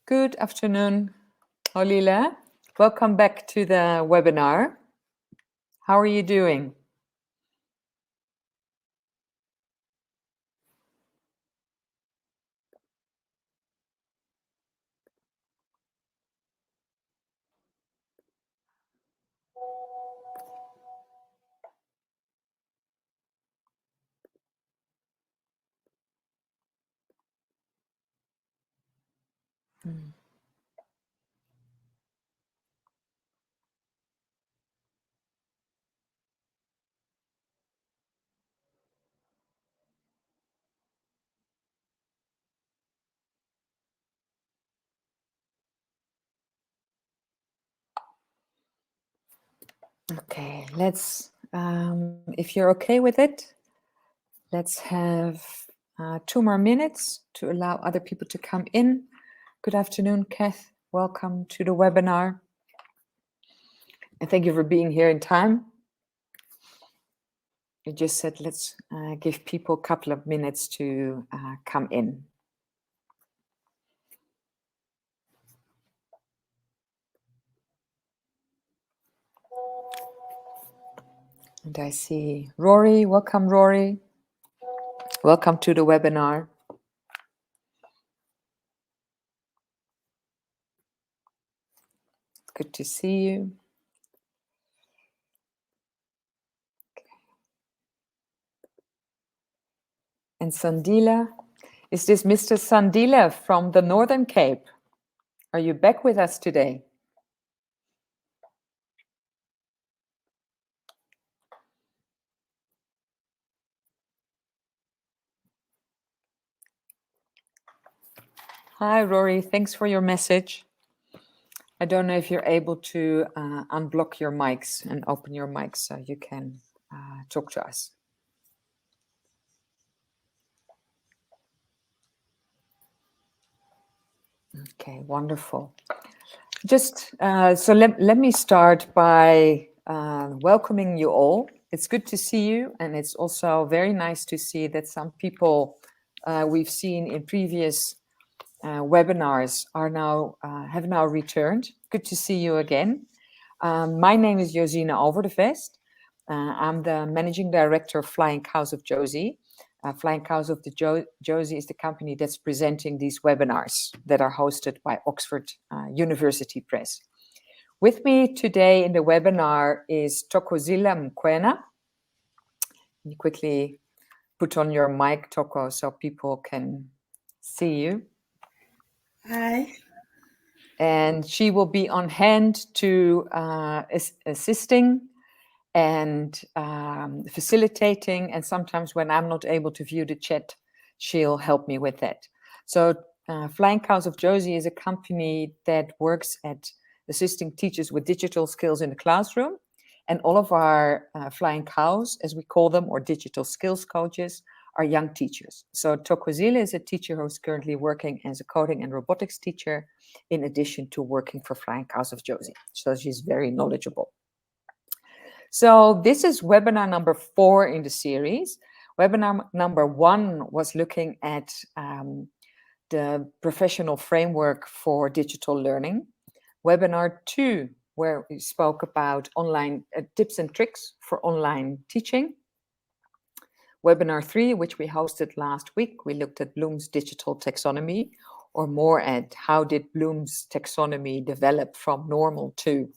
Good afternoon, Olile. Welcome back to the webinar. How are you doing? Okay, let's, if you're okay with it, let's have 2 more minutes to allow other people to come in. Good afternoon, Kath. Welcome to the webinar. And thank you for being here in time. I just said, let's give people a couple of minutes to come in. And I see Rory. Welcome, Rory. Welcome to the webinar. Good to see you. And Sandila. Is this Mr. Sandila from the Northern Cape? Are you back with us today? Hi, Rory. Thanks for your message. I don't know if you're able to unblock your mics and open your mics so you can talk to us. Okay, wonderful. Just so let me start by welcoming you all. It's good to see you, and it's also very nice to see that some people we've seen in previous webinars are now have now returned. Good to see you again. My name is Josine Overdevest. I'm the managing director of Flying Cows of Josie. Flying Cows of the Josie is the company that's presenting these webinars that are hosted by Oxford University Press. With me today in the webinar is Thokozile Mkwena. Can you quickly put on your mic, Toko, so people can see you? Hi. And she will be on hand to assisting and facilitating, and sometimes when I'm not able to view the chat, she'll help me with that. So Flying Cows of Josie is a company that works at assisting teachers with digital skills in the classroom, and all of our Flying Cows, as we call them, or digital skills coaches, are young teachers. So Thokozile is a teacher who's currently working as a coding and robotics teacher, in addition to working for Flying Cows of Josie. So she's very knowledgeable. So this is webinar number 4 in the series. Webinar number 1 was looking at the professional framework for digital learning. Webinar 2, where we spoke about online tips and tricks for online teaching. Webinar 3, which we hosted last week, we looked at Bloom's digital taxonomy, or more at how did Bloom's taxonomy develop from normal to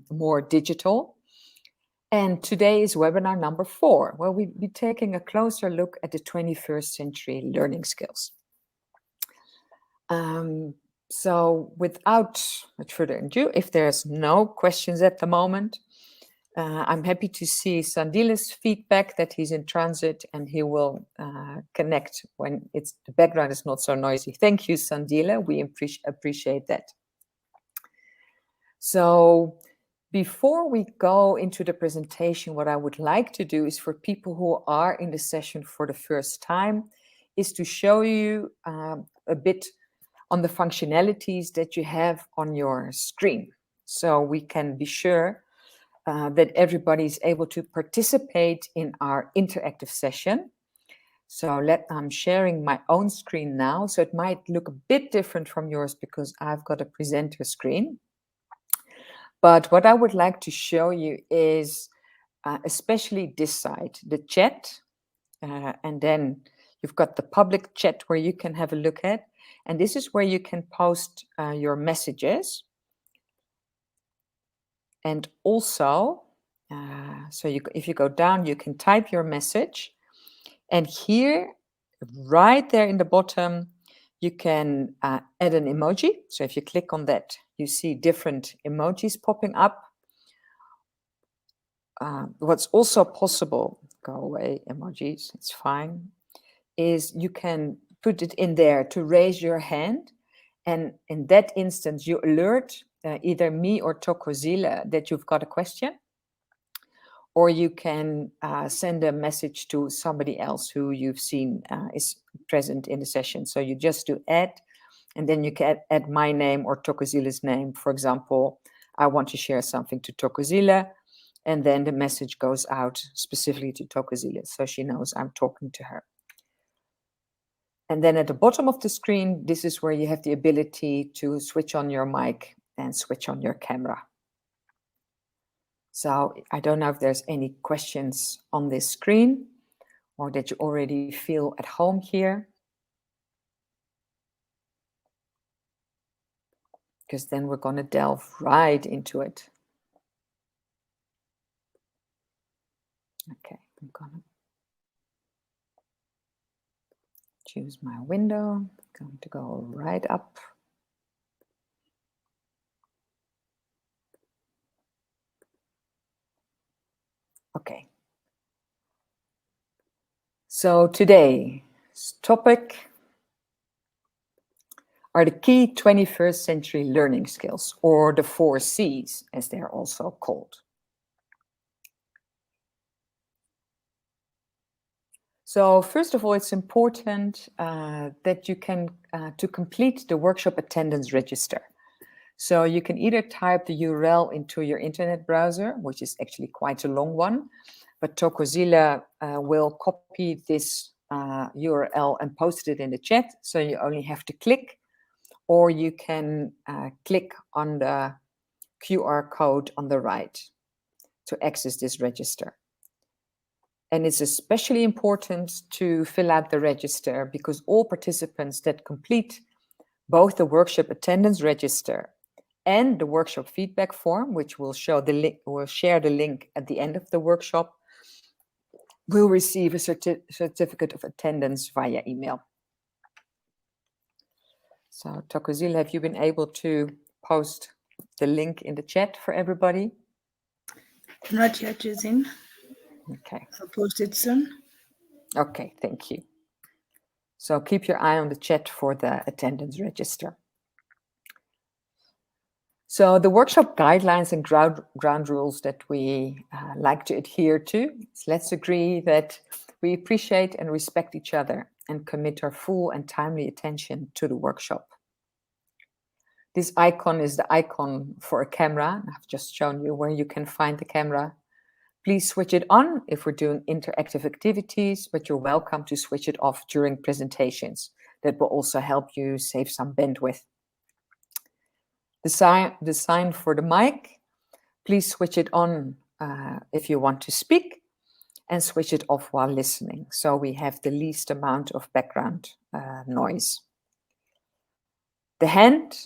more digital. And today is webinar number 4, where we'll be taking a closer look at the 21st century learning skills. So without much further ado, if there's no questions at the moment, I'm happy to see Sandile's feedback that he's in transit and he will connect when the background is not so noisy. Thank you, Sandile. We appreciate that. So before we go into the presentation, what I would like to do is for people who are in the session for the first time, is to show you a bit on the functionalities that you have on your screen. So we can be sure that everybody is able to participate in our interactive session. So I'm sharing my own screen now. So it might look a bit different from yours because I've got a presenter screen. But what I would like to show you is especially this side, the chat. And then you've got the public chat where you can have a look at. And this is where you can post your messages. And also, if you go down, you can type your message. And here, right there in the bottom, you can add an emoji. So if you click on that, you see different emojis popping up. What's also possible, go away emojis, it's fine, is you can put it in there to raise your hand. And in that instance, you alert either me or Tokozile that you've got a question. Or you can send a message to somebody else who you've seen is present in the session. So you just do add, and then you can add my name or Tokozile's name. For example, I want to share something to Tokozile, and then the message goes out specifically to Tokozile, so she knows I'm talking to her. And then at the bottom of the screen, this is where you have the ability to switch on your mic and switch on your camera. So I don't know if there's any questions on this screen or that you already feel at home here. Because then we're going to delve right into it. Okay, I'm going to choose my window. I'm going to go right up. Okay. So today's topic are the key 21st century learning skills, or the 4 C's, as they're also called. So first of all, it's important that you can, to complete the workshop attendance register. So you can either type the URL into your internet browser, which is actually quite a long one, but Tokozile will copy this URL and post it in the chat. So you only have to click, or you can click on the QR code on the right to access this register. And it's especially important to fill out the register because all participants that complete both the workshop attendance register and the workshop feedback form, which will show the link, will share the link at the end of the workshop, will receive a certificate of attendance via email. So Tokozile, have you been able to post the link in the chat for everybody? Not yet, Jazine. Okay. I'll post it soon. Okay, thank you. So keep your eye on the chat for the attendance register. So the workshop guidelines and ground rules that we like to adhere to, let's agree that we appreciate and respect each other and commit our full and timely attention to the workshop. This icon is the icon for a camera. I've just shown you where you can find the camera. Please switch it on if we're doing interactive activities, but you're welcome to switch it off during presentations. That will also help you save some bandwidth. The sign for the mic, please switch it on if you want to speak and switch it off while listening. So we have the least amount of background noise. The hand,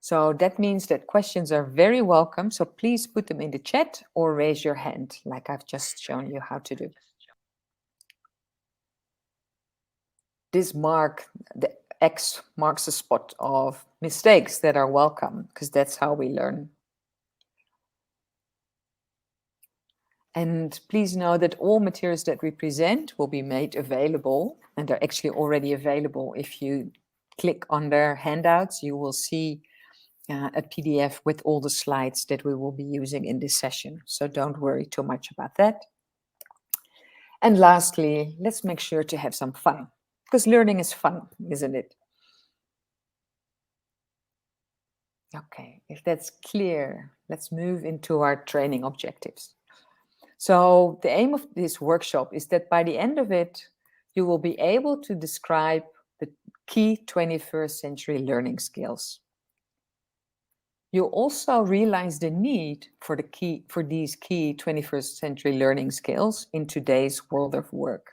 so that means that questions are very welcome. So please put them in the chat or raise your hand like I've just shown you how to do. This the X marks a spot of mistakes that are welcome because that's how we learn. And please know that all materials that we present will be made available, and they're actually already available. If you click on their handouts, you will see a PDF with all the slides that we will be using in this session. So don't worry too much about that. And lastly, let's make sure to have some fun, because learning is fun, isn't it? Okay, if that's clear, let's move into our training objectives. So the aim of this workshop is that by the end of it, you will be able to describe the key 21st century learning skills. You'll also realize the need for these key 21st century learning skills in today's world of work.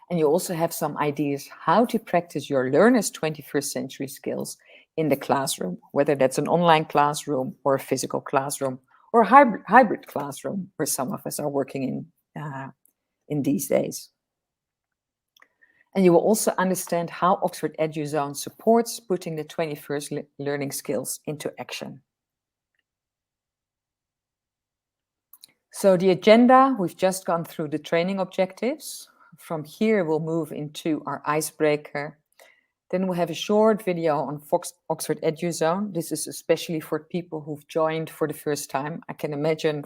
And you also have some ideas how to practice your learners' 21st century skills in the classroom, whether that's an online classroom or a physical classroom or a hybrid classroom, where some of us are working in these days. And you will also understand how Oxford EduZone supports putting the 21st learning skills into action. So the agenda, we've just gone through the training objectives. From here, we'll move into our icebreaker. Then we'll have a short video on Oxford EduZone. This is especially for people who've joined for the first time. I can imagine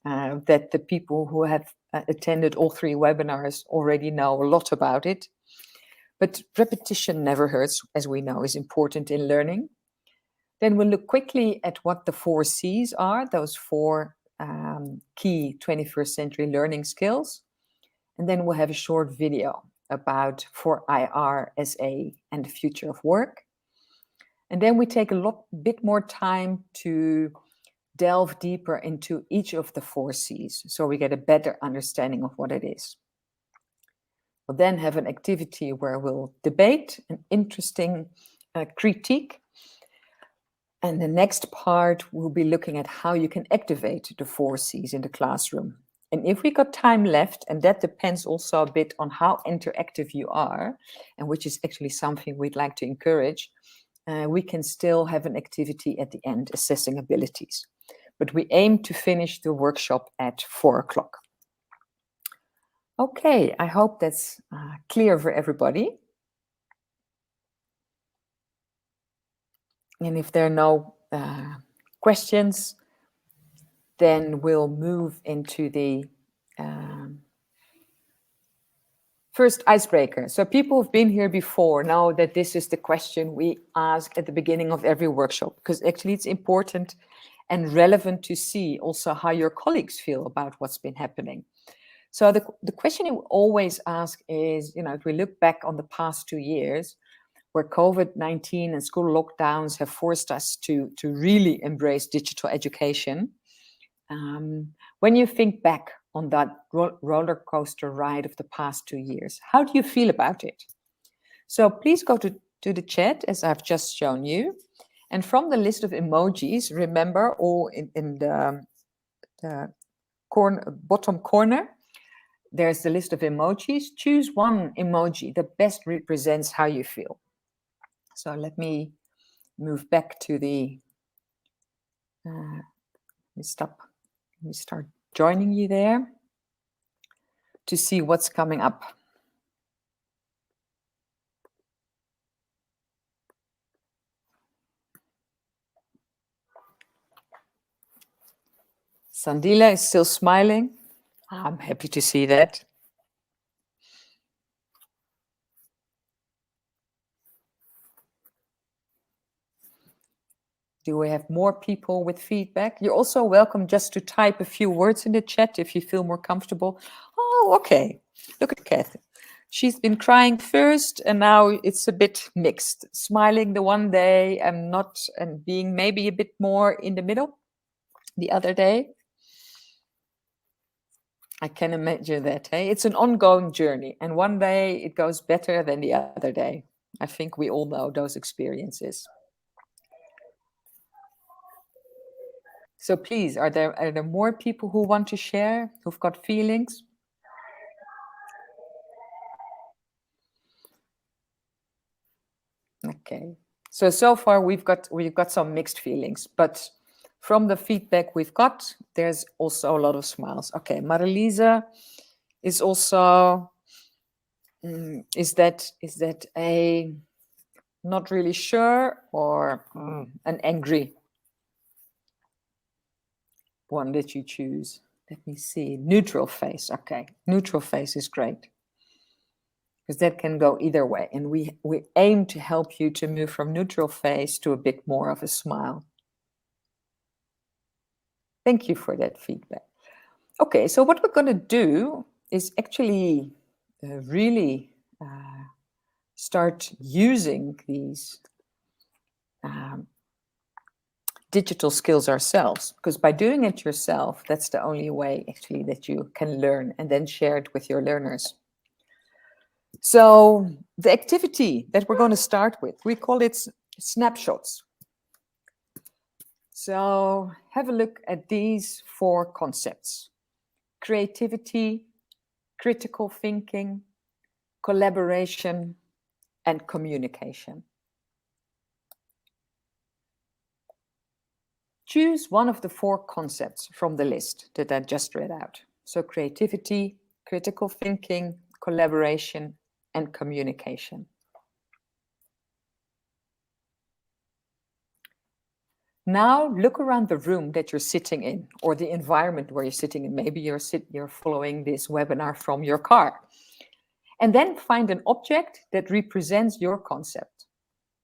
that the people who have attended all 3 webinars already know a lot about it. But repetition never hurts, as we know, is important in learning. Then we'll look quickly at what the 4 C's are, those 4 key 21st century learning skills. And then we'll have a short video about 4IR/SA and the future of work. And then we take a bit more time to delve deeper into each of the 4 C's, so we get a better understanding of what it is. We'll then have an activity where we'll debate an interesting critique. And the next part, we'll be looking at how you can activate the 4 C's in the classroom. And if we got time left, and that depends also a bit on how interactive you are, and which is actually something we'd like to encourage, we can still have an activity at the end, assessing abilities. But we aim to finish the workshop at 4 o'clock. Okay, I hope that's clear for everybody. And if there are no questions, then we'll move into the first icebreaker. So people who've been here before know that this is the question we ask at the beginning of every workshop, because actually it's important and relevant to see also how your colleagues feel about what's been happening. So the question you always ask is, if we look back on the past 2 years, where COVID-19 and school lockdowns have forced us to really embrace digital education, when you think back on that roller coaster ride of the past 2 years, how do you feel about it? So please go to the chat, as I've just shown you. And from the list of emojis, remember, all in the bottom corner, there's the list of emojis. Choose one emoji that best represents how you feel. So let me move back to the, let me start joining you there to see what's coming up. Sandila is still smiling. I'm happy to see that. Do we have more people with feedback? You're also welcome just to type a few words in the chat if you feel more comfortable. Oh, okay. Look at Kathy. She's been crying first, and now it's a bit mixed. Smiling the one day and being maybe a bit more in the middle the other day. I can imagine that. Hey? It's an ongoing journey, and one day it goes better than the other day. I think we all know those experiences. So please, are there more people who want to share, who've got feelings? Okay. So far we've got some mixed feelings, but from the feedback we've got, there's also a lot of smiles. Okay, Marilisa is also, is that a not really sure or an angry one that you choose? Let me see. Neutral face. Okay, neutral face is great. because that can go either way. And we aim to help you to move from neutral face to a bit more of a smile. Thank you for that feedback. Okay, so what we're going to do is actually really start using these digital skills ourselves, because by doing it yourself, that's the only way actually that you can learn and then share it with your learners. So the activity that we're going to start with, we call it snapshots. So have a look at these 4 concepts: creativity, critical thinking, collaboration, and communication. Choose one of the 4 concepts from the list that I just read out. So creativity, critical thinking, collaboration, and communication. Now look around the room that you're sitting in, or the environment where you're sitting in. Maybe you're following this webinar from your car. And then find an object that represents your concept.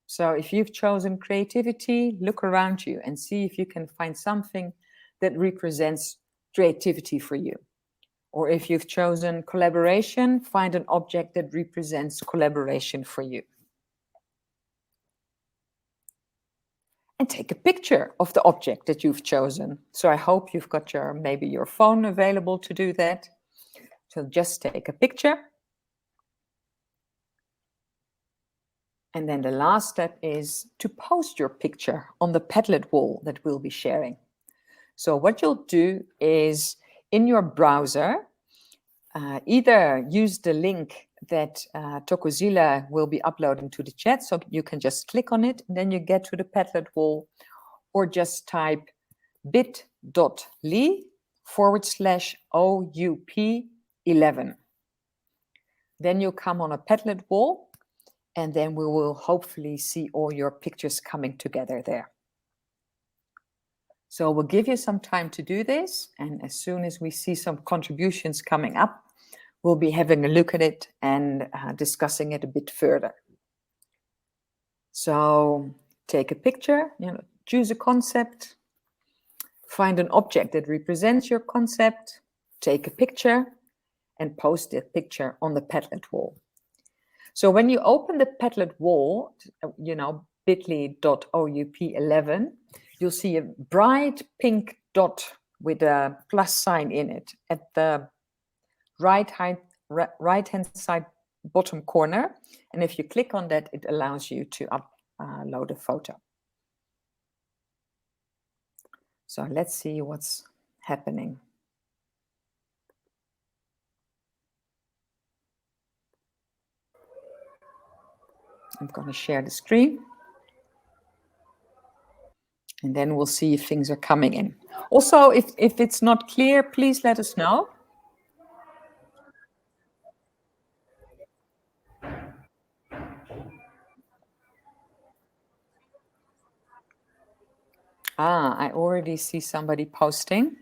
So if you've chosen creativity, look around you and see if you can find something that represents creativity for you. Or if you've chosen collaboration, find an object that represents collaboration for you. And take a picture of the object that you've chosen. So I hope you've got maybe your phone available to do that. So just take a picture. And then the last step is to post your picture on the Padlet wall that we'll be sharing. So what you'll do is in your browser, either use the link that Tokozila will be uploading to the chat, so you can just click on it and then you get to the Padlet wall, or just type bit.ly/OUP11. Then you come on a Padlet wall, and then we will hopefully see all your pictures coming together there. So we'll give you some time to do this, and as soon as we see some contributions coming up, we'll be having a look at it and discussing it a bit further. So take a picture, choose a concept, find an object that represents your concept, take a picture, and post the picture on the Padlet wall. So when you open the Padlet wall, bit.ly.oup11, you'll see a bright pink dot with a plus sign in it at the right-hand side bottom corner. And if you click on that, it allows you to upload a photo. So let's see what's happening. I'm going to share the screen. And then we'll see if things are coming in. Also, if it's not clear, please let us know. I already see somebody posting.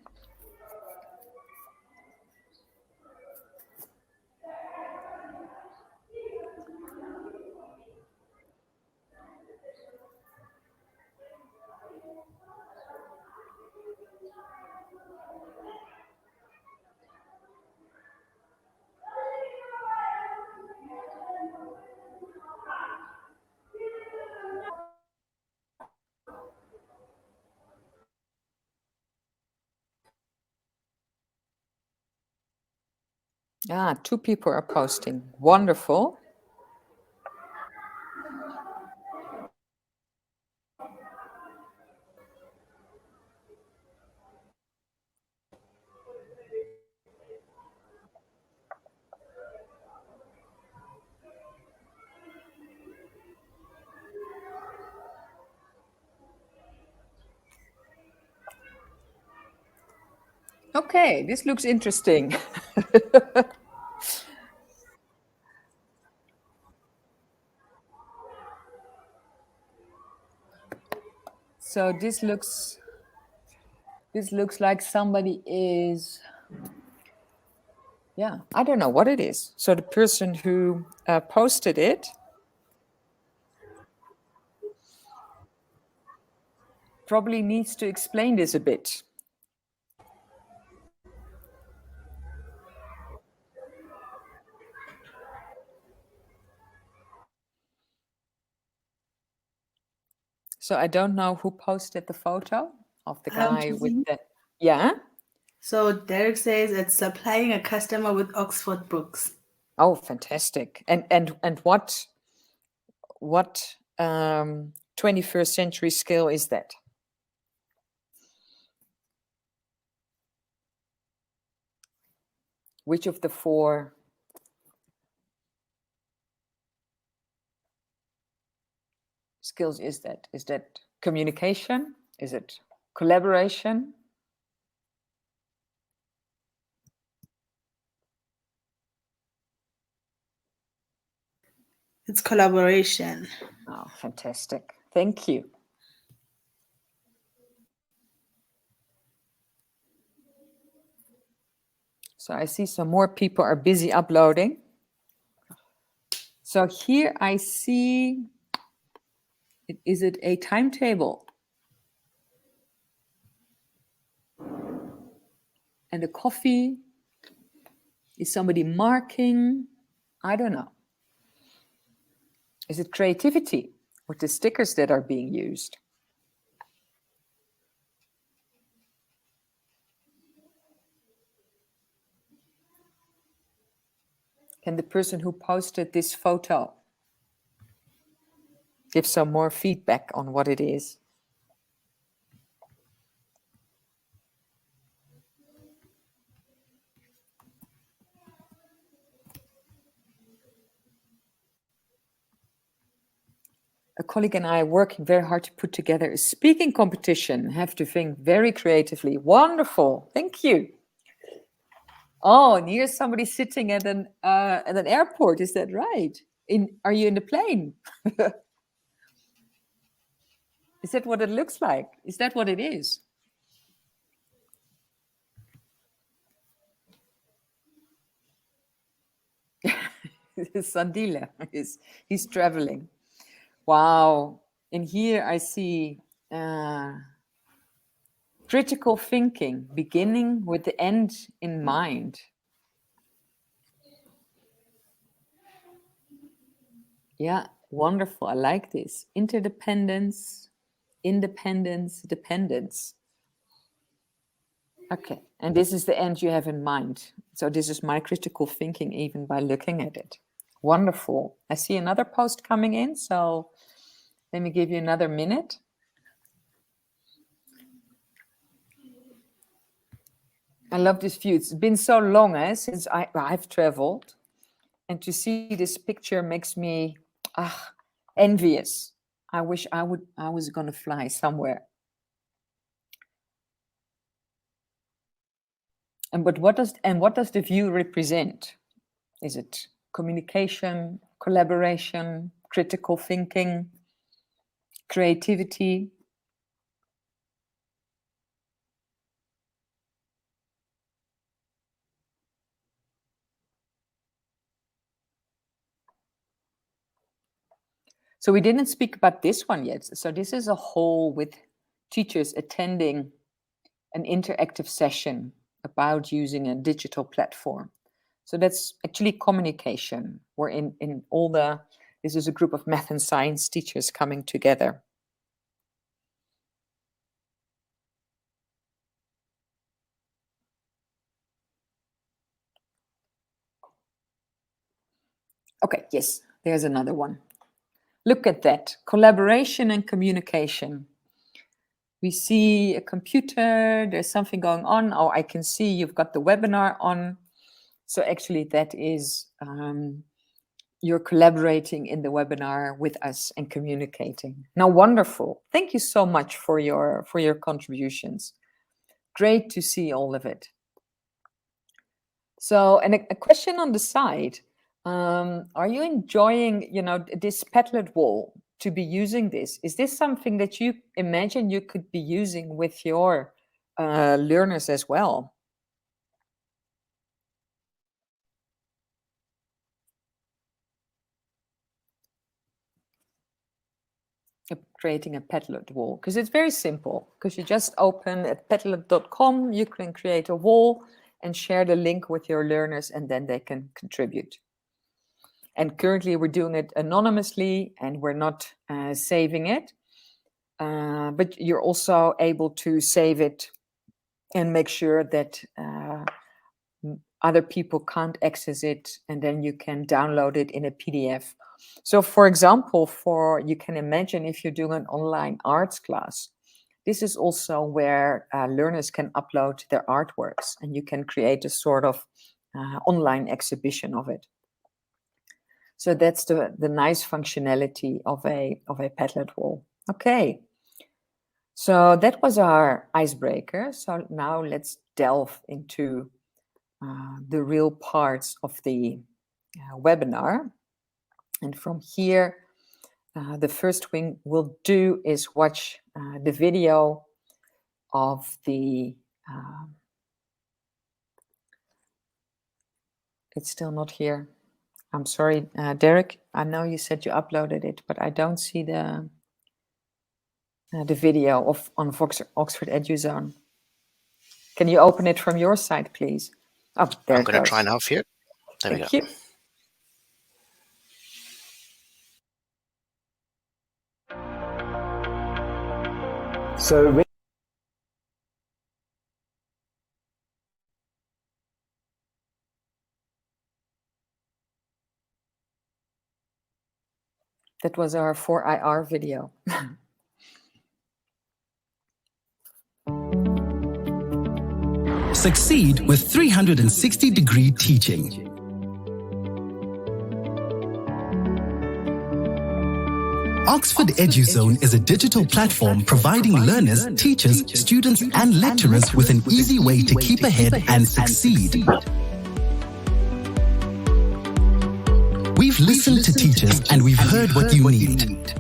Ah, 2 people are posting. Wonderful. Okay, this looks interesting. So this looks like somebody is Yeah, I don't know what it is. So the person who posted it probably needs to explain this a bit. So I don't know who posted the photo of the guy with the, yeah. So Derek says it's supplying a customer with Oxford books. Oh, fantastic. And what 21st century skill is that? Which of the four skills is that? Is that communication? Is it collaboration? It's collaboration. Oh, fantastic. Thank you. So I see some more people are busy uploading. So here I see, is it a timetable? And a coffee? Is somebody marking? I don't know. Is it creativity with the stickers that are being used? Can the person who posted this photo give some more feedback on what it is? A colleague and I are working very hard to put together a speaking competition. Have to think very creatively. Wonderful. Thank you. Oh, and here's somebody sitting at an airport. Is that right? Are you in the plane? Is that what it looks like? Is that what it is? Sandile he's traveling. Wow. And here I see critical thinking, beginning with the end in mind. Yeah, wonderful. I like this. Interdependence, independence, dependence. Okay, and this is the end you have in mind. So this is my critical thinking even by looking at it. Wonderful. I see another post coming in, so let me give you another minute. I love this view. It's been so long since I've traveled, and to see this picture makes me envious. I wish I was gonna fly somewhere. But what does the view represent? Is it communication, collaboration, critical thinking, creativity? So we didn't speak about this one yet. So this is a hall with teachers attending an interactive session about using a digital platform. So that's actually communication. We're in all this is a group of math and science teachers coming together. Okay, yes, there's another one. Look at that, collaboration and communication. We see a computer, there's something going on. Oh, I can see you've got the webinar on. So actually that is, you're collaborating in the webinar with us and communicating. Now, wonderful. Thank you so much for your contributions. Great to see all of it. So, and a question on the side. Are you enjoying, this Padlet wall to be using this? Is this something that you imagine you could be using with your learners as well? creating a Padlet wall, because it's very simple. Because you just open at padlet.com, you can create a wall and share the link with your learners, and then they can contribute. And currently we're doing it anonymously and we're not saving it. But you're also able to save it and make sure that other people can't access it, and then you can download it in a PDF. So for example, you can imagine if you're doing an online arts class, this is also where learners can upload their artworks, and you can create a sort of online exhibition of it. So that's the nice functionality of a Padlet wall. Okay, so that was our icebreaker. So now let's delve into the real parts of the webinar. And from here, the first thing we'll do is watch the video of the... it's still not here. I'm sorry, Derek. I know you said you uploaded it, but I don't see the video on Oxford EduZone. Can you open it from your side, please? Oh, there it goes. I'm going to try now for you. There we go. Thank you. So that was our 4IR video. Succeed with 360-degree teaching. Oxford EduZone is a digital platform providing learners, teachers, students, and lecturers with an easy way to keep ahead and succeed. We've listened to teachers and we've heard what you need.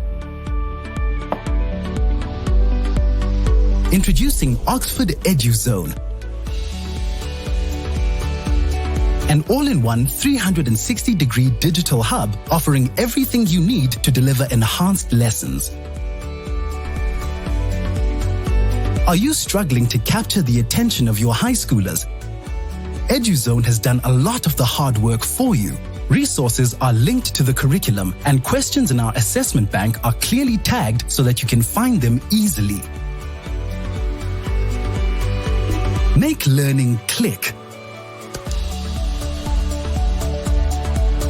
Introducing Oxford EduZone, an all-in-one 360-degree digital hub offering everything you need to deliver enhanced lessons. Are you struggling to capture the attention of your high schoolers? EduZone has done a lot of the hard work for you. Resources are linked to the curriculum, and questions in our assessment bank are clearly tagged so that you can find them easily. Make learning click.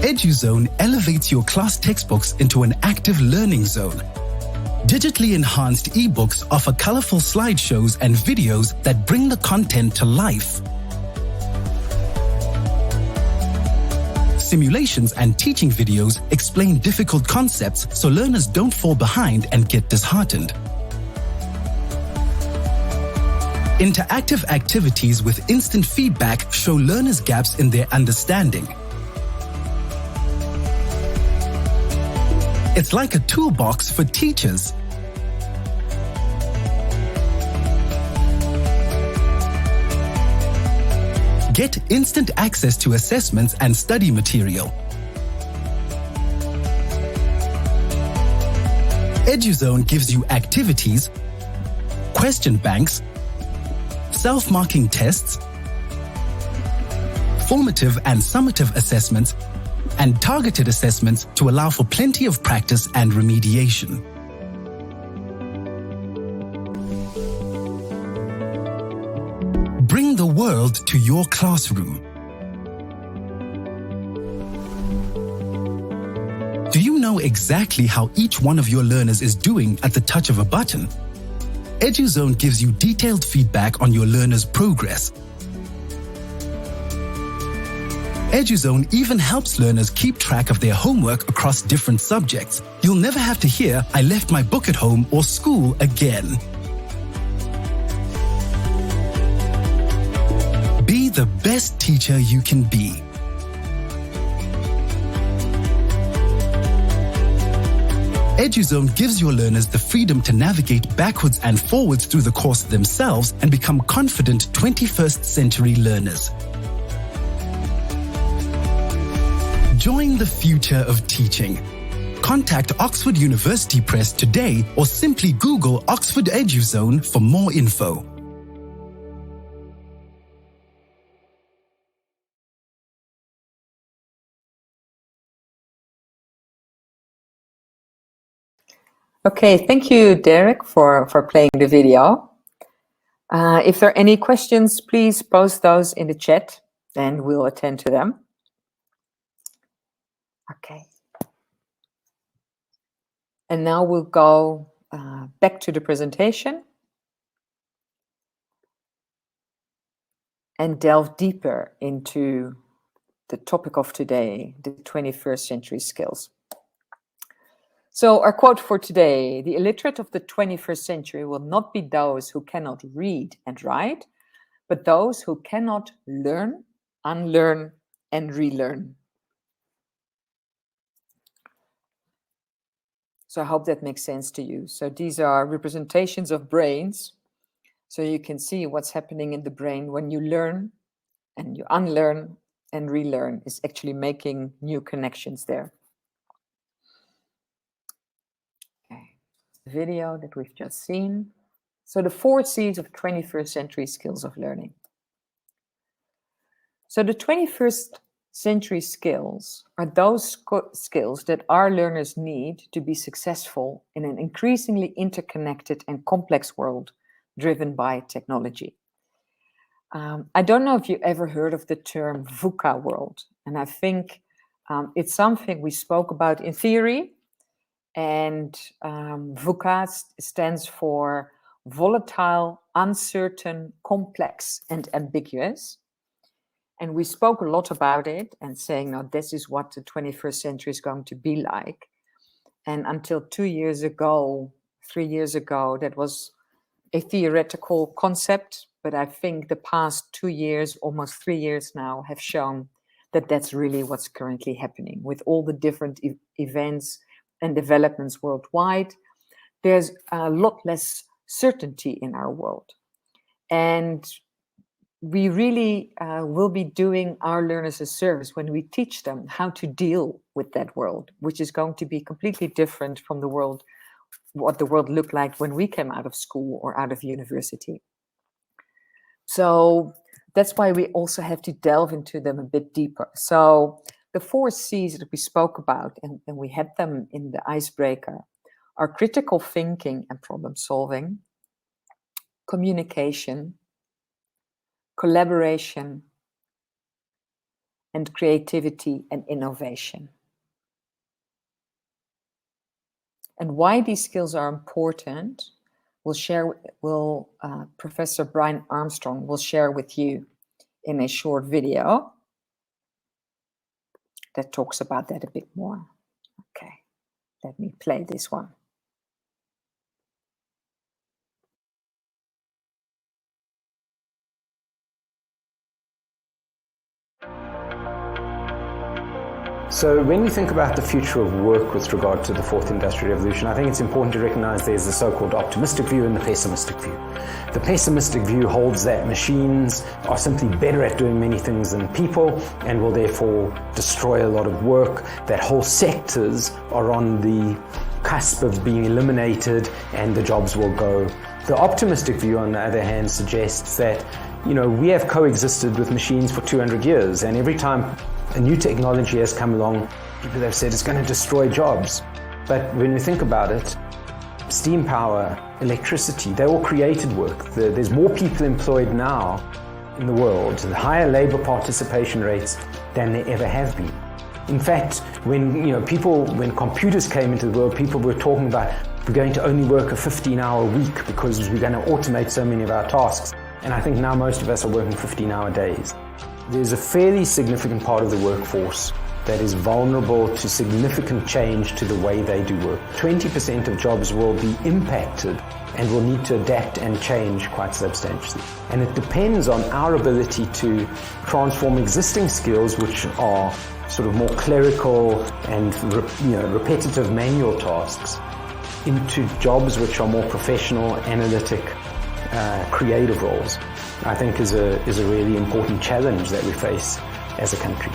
EduZone elevates your class textbooks into an active learning zone. Digitally enhanced ebooks offer colorful slideshows and videos that bring the content to life. Simulations and teaching videos explain difficult concepts so learners don't fall behind and get disheartened. Interactive activities with instant feedback show learners gaps in their understanding. It's like a toolbox for teachers. Get instant access to assessments and study material. EduZone gives you activities, question banks, self-marking tests, formative and summative assessments, and targeted assessments to allow for plenty of practice and remediation. Bring the world to your classroom. Do you know exactly how each one of your learners is doing at the touch of a button? EduZone gives you detailed feedback on your learners' progress. EduZone even helps learners keep track of their homework across different subjects. You'll never have to hear, "I left my book at home" or "school" again. Be the best teacher you can be. EduZone gives your learners the freedom to navigate backwards and forwards through the course themselves and become confident 21st century learners. Join the future of teaching. contact Oxford University Press today or simply Google Oxford EduZone for more info. Okay, thank you, Derek, for playing the video. If there are any questions, please post those in the chat and we'll attend to them. Okay. And now we'll go back to the presentation and delve deeper into the topic of today, the 21st century skills. So our quote for today: the illiterate of the 21st century will not be those who cannot read and write, but those who cannot learn, unlearn, and relearn. So I hope that makes sense to you. So these are representations of brains. So you can see what's happening in the brain when you learn and you unlearn and relearn. Is actually making new connections there. Video that we've just seen. So the 4 C's of 21st century skills of learning. So the 21st century skills are those skills that our learners need to be successful in an increasingly interconnected and complex world driven by technology. I don't know if you ever heard of the term VUCA world, and I think it's something we spoke about in theory. And VUCA stands for volatile, uncertain, complex, and ambiguous. And we spoke a lot about it and saying, no, this is what the 21st century is going to be like. And until 2 years ago, 3 years ago, that was a theoretical concept. But I think the past 2 years, almost 3 years now, have shown that that's really what's currently happening with all the different events and developments worldwide. There's a lot less certainty in our world. And we really will be doing our learners a service when we teach them how to deal with that world, which is going to be completely different from the world, what the world looked like when we came out of school or out of university. So that's why we also have to delve into them a bit deeper. So the 4 C's that we spoke about, and we had them in the icebreaker, are critical thinking and problem solving, communication, collaboration, and creativity and innovation. And why these skills are important, Professor Brian Armstrong will share with you in a short video that talks about that a bit more. Okay, let me play this one. So when we think about the future of work with regard to the fourth industrial revolution, I think it's important to recognize there's the so-called optimistic view and the pessimistic view. The pessimistic view holds that machines are simply better at doing many things than people and will therefore destroy a lot of work, that whole sectors are on the cusp of being eliminated and the jobs will go. The optimistic view, on the other hand, suggests that, we have coexisted with machines for 200 years, and every time a new technology has come along, people have said it's going to destroy jobs. But when we think about it, steam power, electricity, they all created work. There's more people employed now in the world, the higher labor participation rates than there ever have been. In fact, when computers came into the world, people were talking about we're going to only work a 15-hour week because we're going to automate so many of our tasks. And I think now most of us are working 15-hour days. There's a fairly significant part of the workforce that is vulnerable to significant change to the way they do work. 20% of jobs will be impacted and will need to adapt and change quite substantially. And it depends on our ability to transform existing skills, which are sort of more clerical and repetitive manual tasks, into jobs which are more professional, analytic, creative roles. I think is a really important challenge that we face as a country.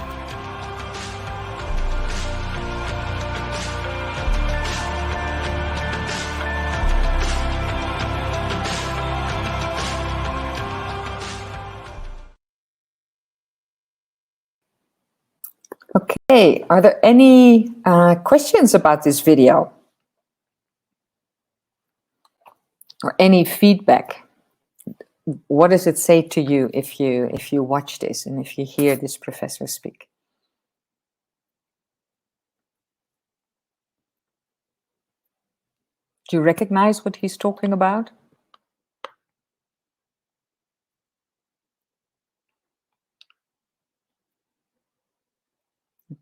Okay, are there any questions about this video? Or any feedback? What does it say to you if you watch this and if you hear this professor speak? Do you recognize what he's talking about?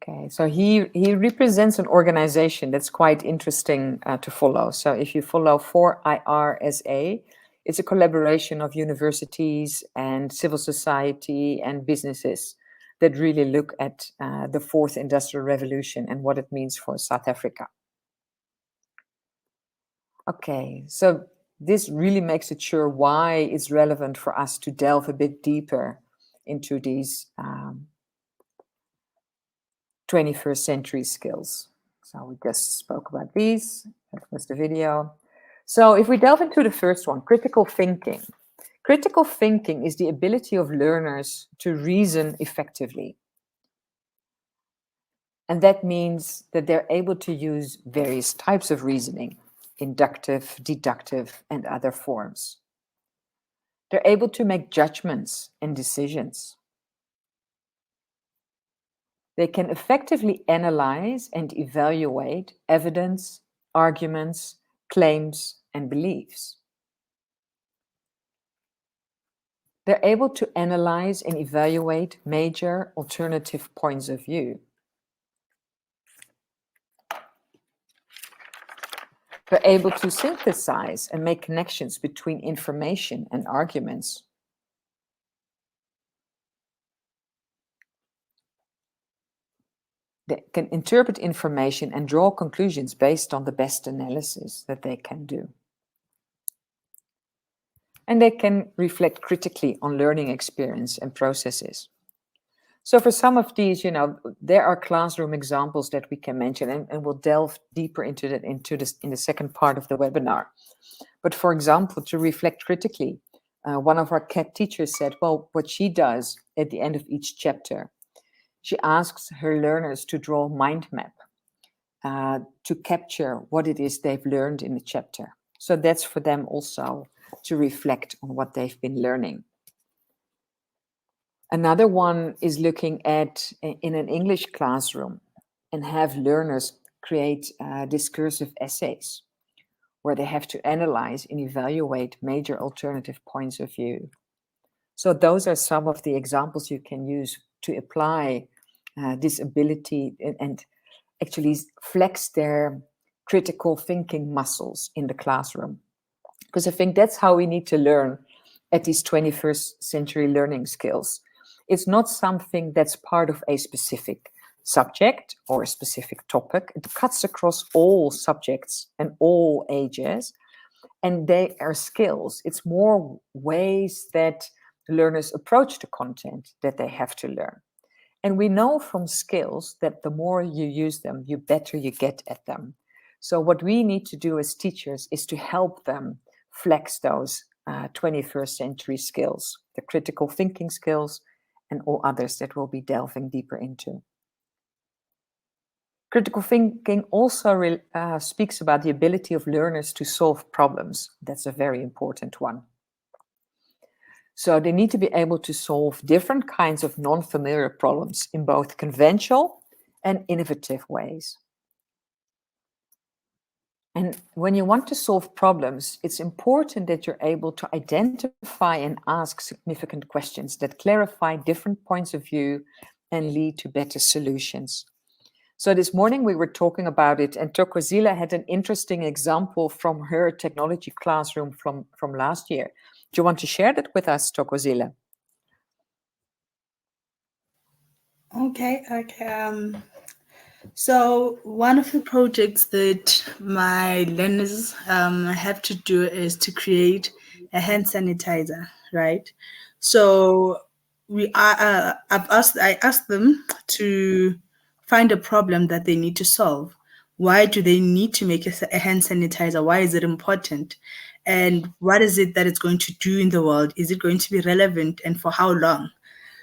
Okay, so he represents an organization that's quite interesting to follow. So if you follow 4IRSA, it's a collaboration of universities and civil society and businesses that really look at the fourth industrial revolution and what it means for South Africa. Okay, so this really makes it sure why it's relevant for us to delve a bit deeper into these 21st century skills. So we just spoke about these. That was the video. So if we delve into the first one, critical thinking. Critical thinking is the ability of learners to reason effectively. And that means that they're able to use various types of reasoning, inductive, deductive, and other forms. They're able to make judgments and decisions. They can effectively analyze and evaluate evidence, arguments, claims, and beliefs. They're able to analyze and evaluate major alternative points of view. They're able to synthesize and make connections between information and arguments. They can interpret information and draw conclusions based on the best analysis that they can do. And they can reflect critically on learning experience and processes. So for some of these, there are classroom examples that we can mention, and we'll delve deeper into that in the second part of the webinar. But for example, to reflect critically, one of our CAT teachers said, well, what she does at the end of each chapter, she asks her learners to draw a mind map to capture what it is they've learned in the chapter. So that's for them also to reflect on what they've been learning. Another one is looking at in an English classroom and have learners create discursive essays where they have to analyze and evaluate major alternative points of view. So those are some of the examples you can use to apply this ability and actually flex their critical thinking muscles in the classroom. Because I think that's how we need to learn at these 21st century learning skills. It's not something that's part of a specific subject or a specific topic. It cuts across all subjects and all ages, and they are skills. It's more ways that learners approach the content that they have to learn. And we know from skills that the more you use them, the better you get at them. So what we need to do as teachers is to help them flex those 21st century skills, the critical thinking skills, and all others that we'll be delving deeper into. Critical thinking also speaks about the ability of learners to solve problems. That's a very important one. So they need to be able to solve different kinds of non-familiar problems in both conventional and innovative ways. And when you want to solve problems, it's important that you're able to identify and ask significant questions that clarify different points of view and lead to better solutions. So this morning we were talking about it, and Thokozile had an interesting example from her technology classroom from last year. Do you want to share that with us, Thokozile? Okay. So one of the projects that my learners have to do is to create a hand sanitizer, right? So I asked them to find a problem that they need to solve. Why do they need to make a hand sanitizer? Why is it important? And what is it that it's going to do in the world? Is it going to be relevant, and for how long?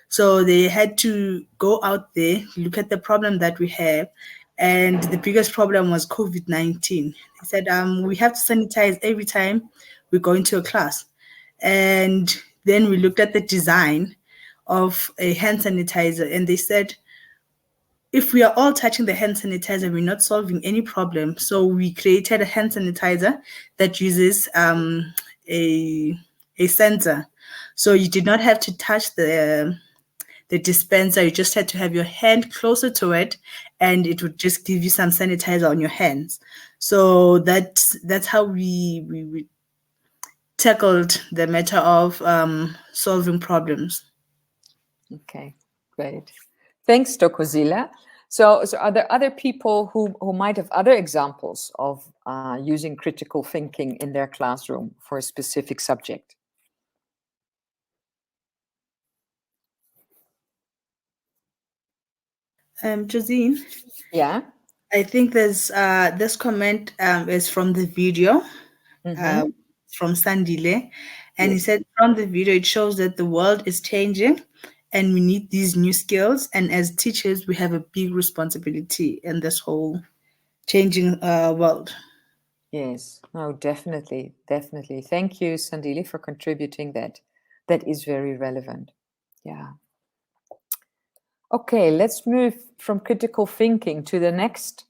So they had to go out there, look at the problem that we have. And the biggest problem was COVID-19. They said, we have to sanitize every time we go into a class. And then we looked at the design of a hand sanitizer, and they said, if we are all touching the hand sanitizer, we're not solving any problem. So we created a hand sanitizer that uses a sensor. So you did not have to touch the dispenser. You just had to have your hand closer to it, and it would just give you some sanitizer on your hands. So that's how we tackled the matter of solving problems. Okay, great. Thanks, Tokozila. So are there other people who might have other examples of using critical thinking in their classroom for a specific subject? Josine? Yeah. I think there's this comment is from the video from Sandile, and he said from the video it shows that the world is changing and we need these new skills, and as teachers we have a big responsibility in this whole changing world. Yes, no, definitely. Thank you, Sandile, for contributing that. That is very relevant. Yeah. Okay, let's move from critical thinking to the next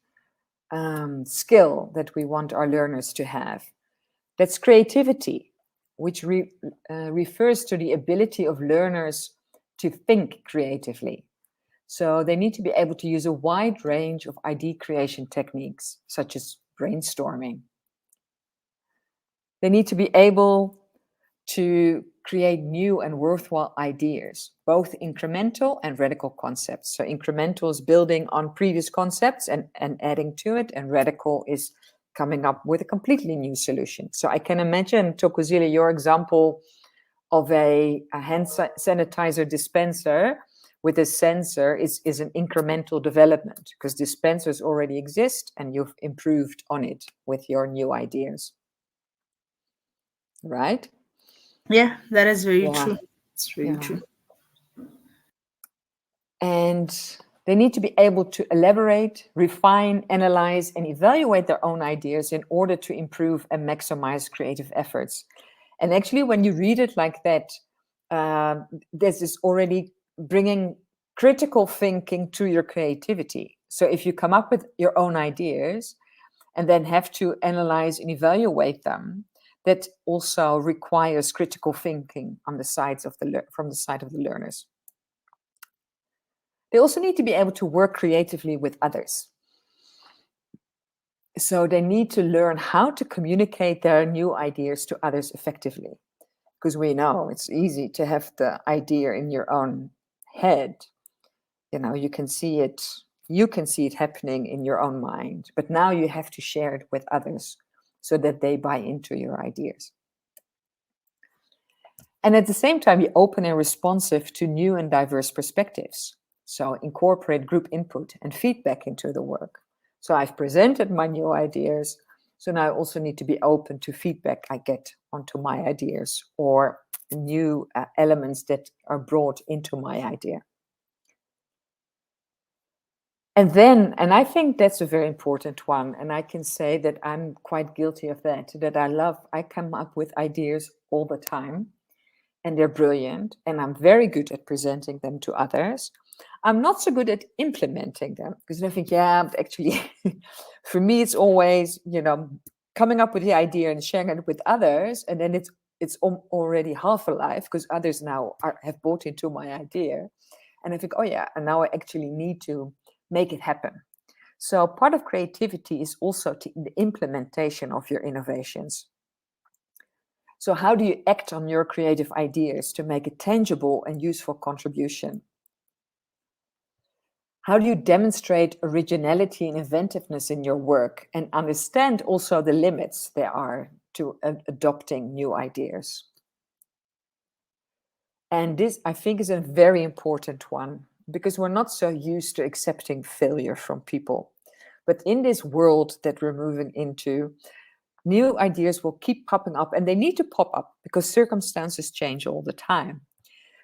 skill that we want our learners to have. That's creativity, which refers to the ability of learners to think creatively. So they need to be able to use a wide range of idea creation techniques, such as brainstorming. They need to be able to create new and worthwhile ideas, both incremental and radical concepts. So incremental is building on previous concepts and adding to it, and radical is coming up with a completely new solution. So I can imagine, Tokozile, your example of a hand sanitizer dispenser with a sensor is an incremental development, because dispensers already exist and you've improved on it with your new ideas. Right? Yeah, that is very true. It's very true. And they need to be able to elaborate, refine, analyze, and evaluate their own ideas in order to improve and maximize creative efforts. And actually, when you read it like that, this is already bringing critical thinking to your creativity. So if you come up with your own ideas and then have to analyze and evaluate them, that also requires critical thinking on the sides of from the side of the learners. They also need to be able to work creatively with others. So they need to learn how to communicate their new ideas to others effectively. Because we know it's easy to have the idea in your own head. You know, you can see it happening in your own mind, but now you have to share it with others so that they buy into your ideas. And at the same time, be open and responsive to new and diverse perspectives. So incorporate group input and feedback into the work. So I've presented my new ideas. So now I also need to be open to feedback I get onto my ideas, or new elements that are brought into my idea. And then, and I think that's a very important one, and I can say that I'm quite guilty of that I come up with ideas all the time, and they're brilliant, and I'm very good at presenting them to others. I'm not so good at implementing them, because I think, actually, for me, it's always, coming up with the idea and sharing it with others, and then it's already half alive, because others now have bought into my idea. And I think, and now I actually need to make it happen. So part of creativity is also the implementation of your innovations. So how do you act on your creative ideas to make a tangible and useful contribution? How do you demonstrate originality and inventiveness in your work and understand also the limits there are to adopting new ideas? And this, I think, is a very important one, because we're not so used to accepting failure from people. But in this world that we're moving into, new ideas will keep popping up, and they need to pop up because circumstances change all the time.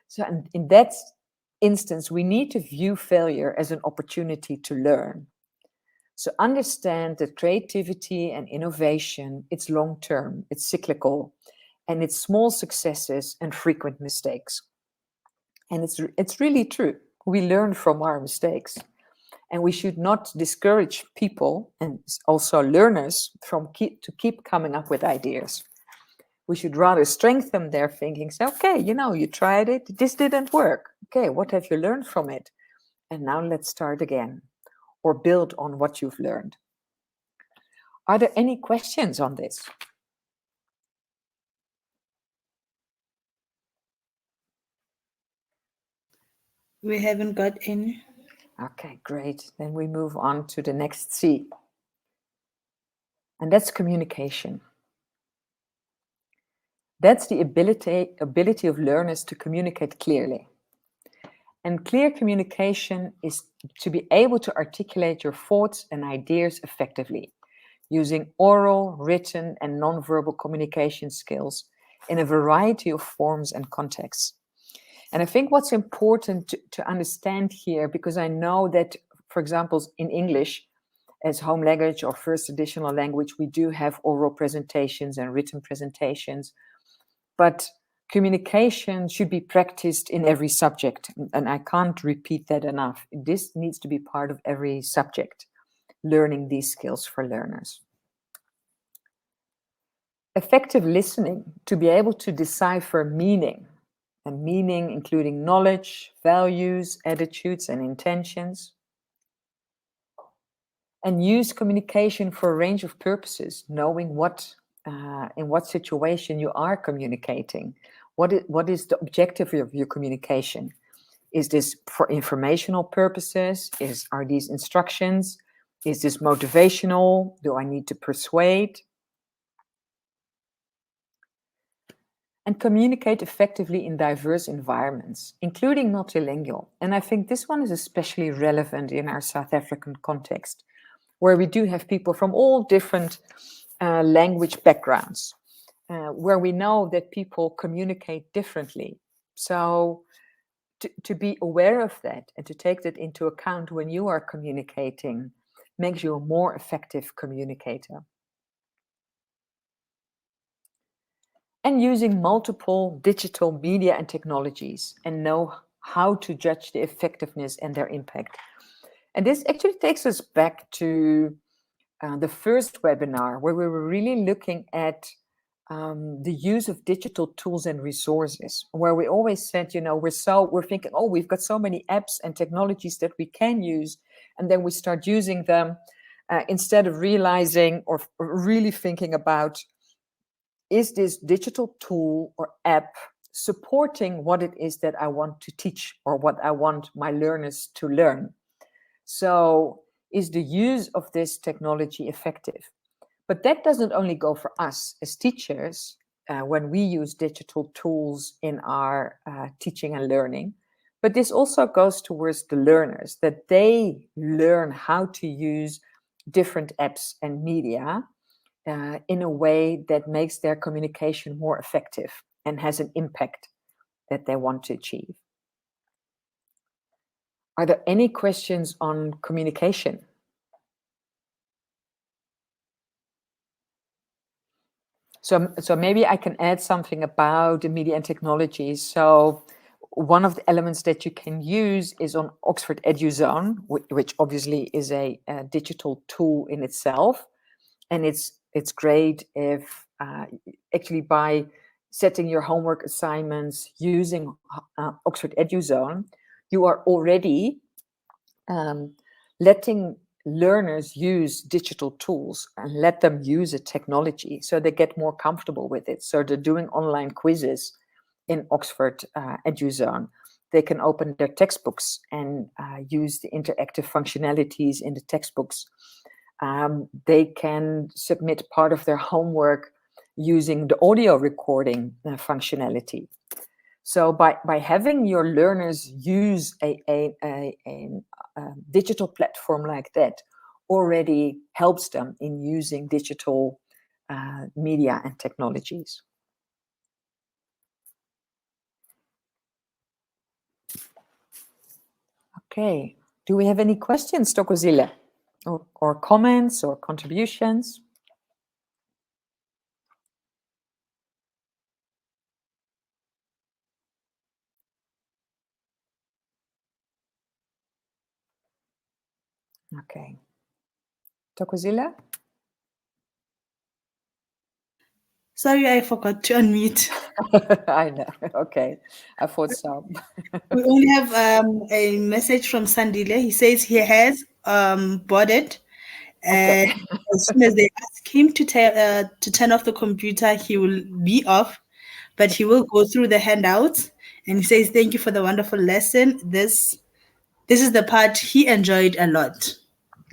So in that instance, we need to view failure as an opportunity to learn. So understand that creativity and innovation, it's long-term, it's cyclical, and it's small successes and frequent mistakes. And it's really true. We learn from our mistakes. And we should not discourage people and also learners to keep coming up with ideas. We should rather strengthen their thinking. Say, okay, you tried it. This didn't work. Okay, what have you learned from it? And now let's start again, or build on what you've learned. Are there any questions on this? We haven't got any. Okay, great. Then we move on to the next C. And that's communication. That's the ability of learners to communicate clearly. And clear communication is to be able to articulate your thoughts and ideas effectively, using oral, written, and nonverbal communication skills in a variety of forms and contexts. And I think what's important to understand here, because I know that, for example, in English, as home language or first additional language, we do have oral presentations and written presentations. But communication should be practiced in every subject. And I can't repeat that enough. This needs to be part of every subject, learning these skills for learners. Effective listening, to be able to decipher meaning, and meaning including knowledge, values, attitudes, and intentions. And use communication for a range of purposes, knowing in what situation you are communicating. What is the objective of your communication? Is this for informational purposes? Are these instructions? Is this motivational? Do I need to persuade? And communicate effectively in diverse environments, including multilingual. And I think this one is especially relevant in our South African context, where we do have people from all different language backgrounds, where we know that people communicate differently. So to be aware of that and to take that into account when you are communicating makes you a more effective communicator. And using multiple digital media and technologies, and know how to judge the effectiveness and their impact. And this actually takes us back to the first webinar, where we were really looking at the use of digital tools and resources, where we always said, we're thinking, oh, we've got so many apps and technologies that we can use, and then we start using them instead of realizing or really thinking about, is this digital tool or app supporting what it is that I want to teach or what I want my learners to learn? So is the use of this technology effective? But that doesn't only go for us as teachers when we use digital tools in our teaching and learning, but this also goes towards the learners, that they learn how to use different apps and media in a way that makes their communication more effective and has an impact that they want to achieve. Are there any questions on communication? So maybe I can add something about the media and technologies. So one of the elements that you can use is on Oxford EduZone, which obviously is a digital tool in itself. And it's great if actually by setting your homework assignments using Oxford EduZone, you are already letting learners use digital tools and let them use a technology so they get more comfortable with it. So they're doing online quizzes in Oxford EduZone. They can open their textbooks and use the interactive functionalities in the textbooks. They can submit part of their homework using the audio recording functionality. So by having your learners use a digital platform like that already helps them in using digital media and technologies. Okay. Do we have any questions, Tokozile? Or comments or contributions? Okay. Tokozile? Sorry, I forgot to unmute. I know. Okay. I thought so. We only have a message from Sandile. He says he has boarded, and Okay. as soon as they ask him to turn off the computer, he will be off. But he will go through the handouts, and he says, "Thank you for the wonderful lesson. This is the part he enjoyed a lot."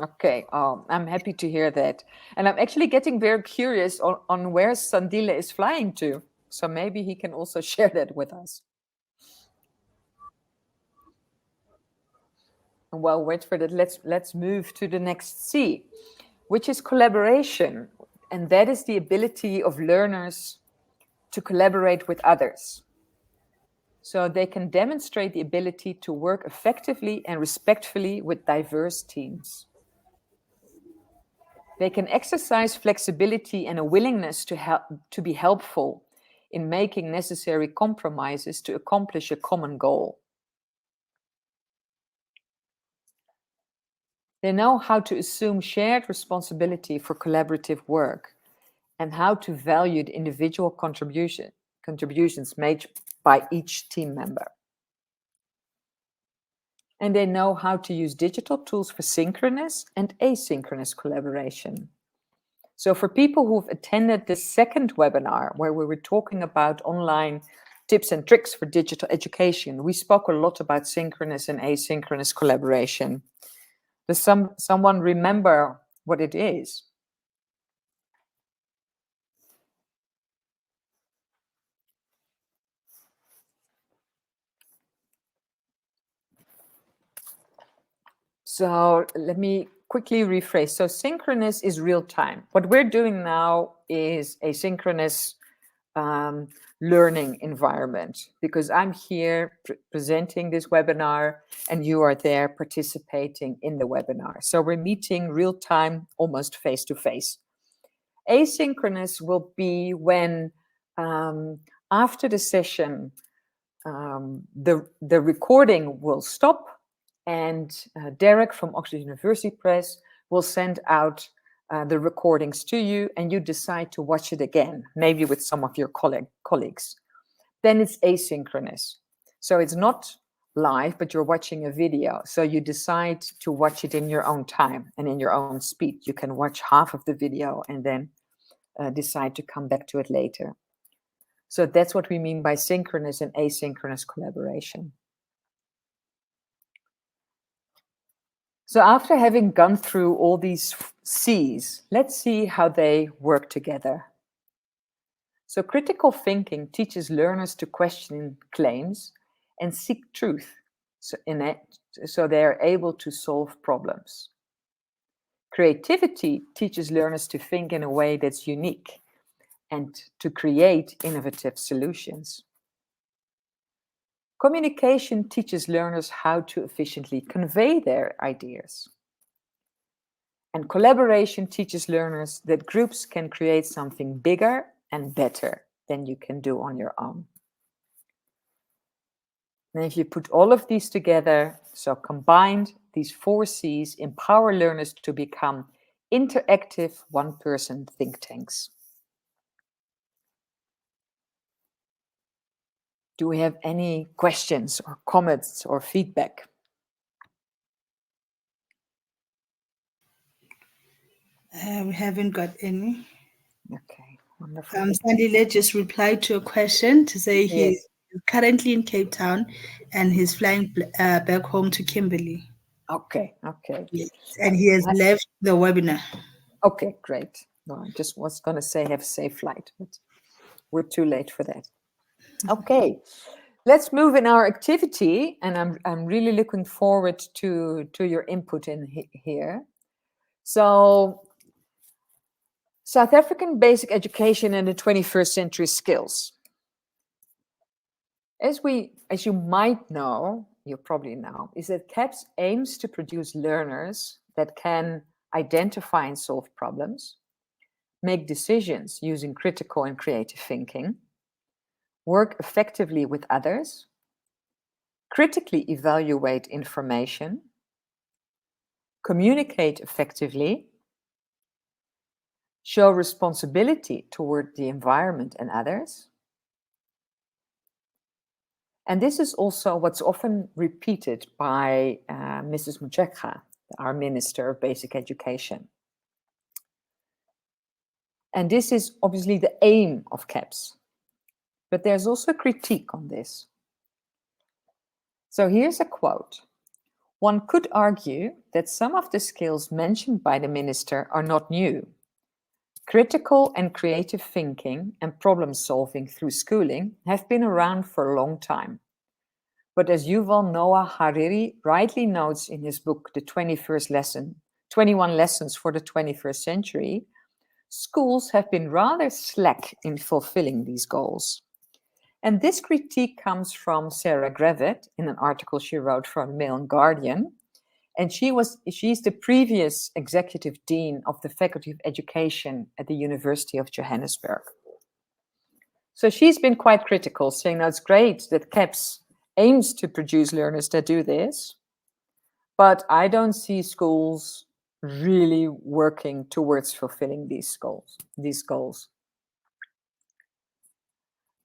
Okay, I'm happy to hear that. And I'm actually getting very curious on where Sandile is flying to. So maybe he can also share that with us. And while wait for that, let's move to the next C, which is collaboration. And that is the ability of learners to collaborate with others. So they can demonstrate the ability to work effectively and respectfully with diverse teams. They can exercise flexibility and a willingness to be helpful in making necessary compromises to accomplish a common goal. They know how to assume shared responsibility for collaborative work and how to value the individual contributions made by each team member. And they know how to use digital tools for synchronous and asynchronous collaboration. So for people who've attended the second webinar where we were talking about online tips and tricks for digital education, we spoke a lot about synchronous and asynchronous collaboration. Does someone remember what it is? So let me quickly rephrase. So synchronous is real time. What we're doing now is a synchronous learning environment because I'm here presenting this webinar and you are there participating in the webinar. So we're meeting real time, almost face to face. Asynchronous will be when after the session, the recording will stop and Derek from Oxford University Press will send out the recordings to you and you decide to watch it again, maybe with some of your colleagues. Then it's asynchronous. So it's not live, but you're watching a video. So you decide to watch it in your own time and in your own speed. You can watch half of the video and then decide to come back to it later. So that's what we mean by synchronous and asynchronous collaboration. So after having gone through all these C's, let's see how they work together. So critical thinking teaches learners to question claims and seek truth so they are able to solve problems. Creativity teaches learners to think in a way that's unique and to create innovative solutions. Communication teaches learners how to efficiently convey their ideas. And collaboration teaches learners that groups can create something bigger and better than you can do on your own. And if you put all of these together, so combined, these 4 C's empower learners to become interactive one-person think tanks. Do we have any questions or comments or feedback? We haven't got any. Okay, wonderful. Sandile just replied to a question to say he's currently in Cape Town and he's flying back home to Kimberley. Okay, okay. Yes, and he has left the webinar. Okay, great. No, I just was going to say have a safe flight, but we're too late for that. Okay, let's move in our activity, and I'm really looking forward to your input in here. So, South African basic education and the 21st century skills. As you might know, you probably know, is that CAPS aims to produce learners that can identify and solve problems, make decisions using critical and creative thinking, work effectively with others, critically evaluate information, communicate effectively, show responsibility toward the environment and others. And this is also what's often repeated by Mrs. Mujekha, our Minister of Basic Education. And this is obviously the aim of CAPS. But there's also critique on this. So here's a quote. One could argue that some of the skills mentioned by the minister are not new. Critical and creative thinking and problem solving through schooling have been around for a long time. But as Yuval Noah Harari rightly notes in his book, The 21 Lessons for the 21st Century, schools have been rather slack in fulfilling these goals. And this critique comes from Sarah Grevitt in an article she wrote for the Mail and Guardian. And she's the previous executive dean of the Faculty of Education at the University of Johannesburg. So she's been quite critical, saying, "Now it's great that CAPS aims to produce learners that do this, but I don't see schools really working towards fulfilling these goals."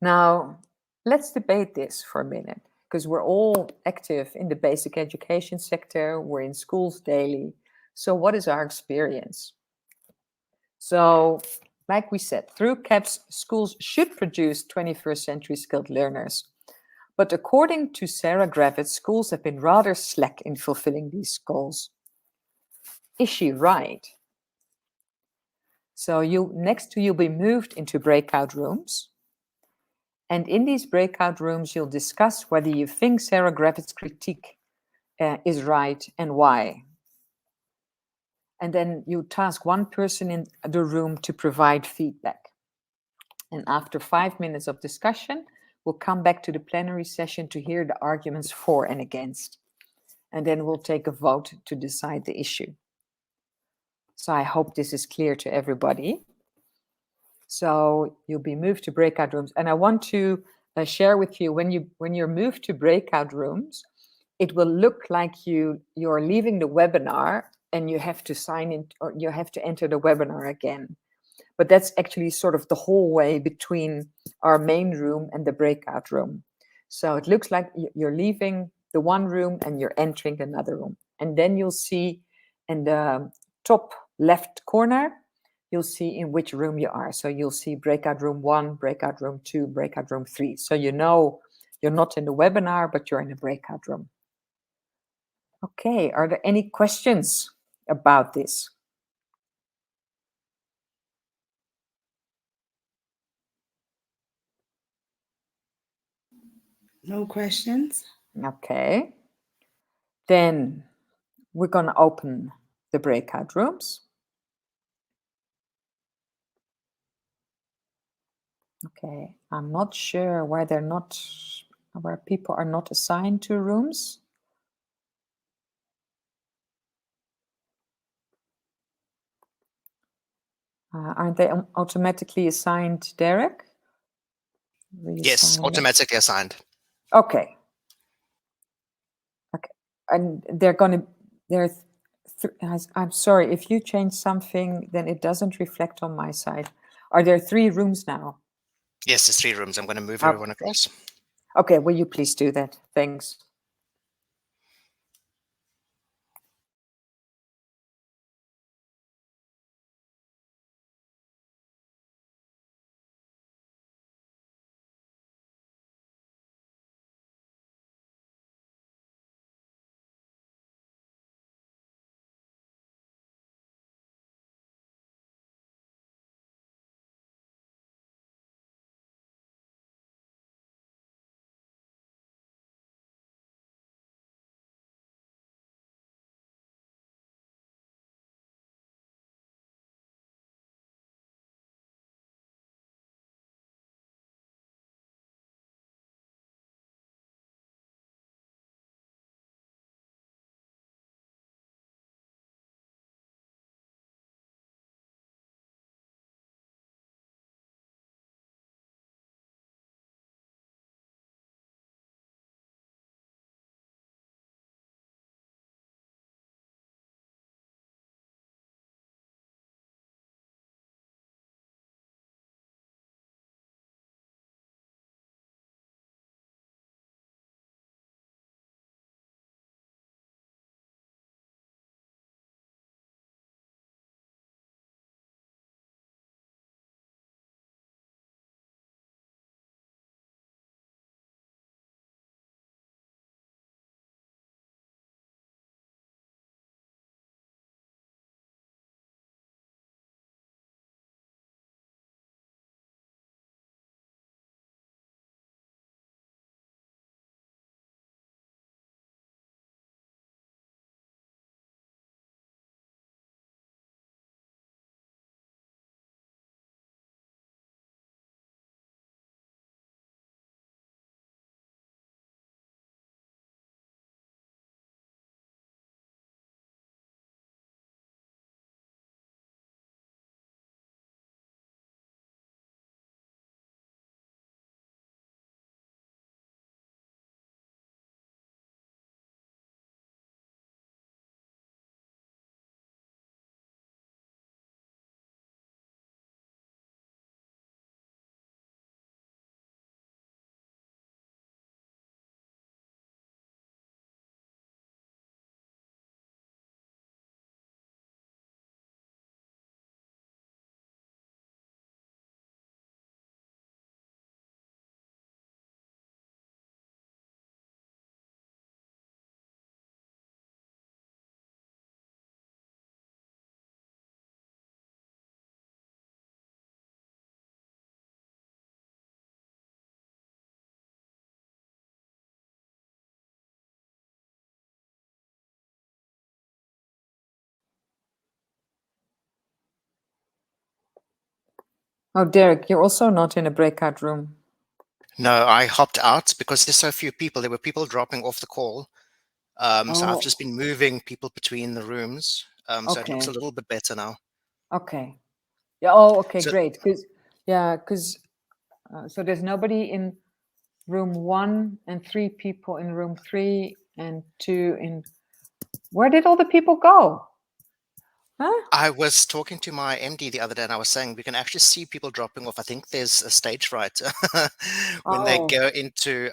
Now, let's debate this for a minute, because we're all active in the basic education sector, we're in schools daily. So what is our experience? So, like we said, through CAPS, schools should produce 21st century skilled learners. But according to Sarah Grevitt, schools have been rather slack in fulfilling these goals. Is she right? So you'll be moved into breakout rooms. And in these breakout rooms, you'll discuss whether you think Sarah Grevitt's critique is right and why. And then you task one person in the room to provide feedback. And after 5 minutes of discussion, we'll come back to the plenary session to hear the arguments for and against. And then we'll take a vote to decide the issue. So I hope this is clear to everybody. So you'll be moved to breakout rooms. And I want to share with you, when you're moved to breakout rooms, it will look like you're leaving the webinar and you have to sign in, or you have to enter the webinar again. But that's actually sort of the hallway between our main room and the breakout room. So it looks like you're leaving the one room and you're entering another room. And then you'll see in the top left corner, you'll see in which room you are. So you'll see breakout room 1, breakout room 2, breakout room 3. So you know you're not in the webinar, but you're in a breakout room. Okay, are there any questions about this? No questions. Okay. Then we're going to open the breakout rooms. Okay, I'm not sure why where people are not assigned to rooms. Aren't they automatically assigned, Derek? Yes, automatically assigned. Okay. Okay, and I'm sorry, if you change something, then it doesn't reflect on my side. Are there 3 rooms now? Yes, there's 3 rooms. I'm going to move everyone across. Okay, will you please do that? Thanks. Oh, Derek, you're also not in a breakout room. No, I hopped out because there's so few people. There were people dropping off the call. So I've just been moving people between the rooms. So it looks a little bit better now. Okay. Yeah. Oh, okay, So great. Because so there's nobody in room 1 and 3 people in room 3 and 2 in. Where did all the people go? Huh? I was talking to my MD the other day, and I was saying we can actually see people dropping off. I think there's a stage fright when they Oh, go into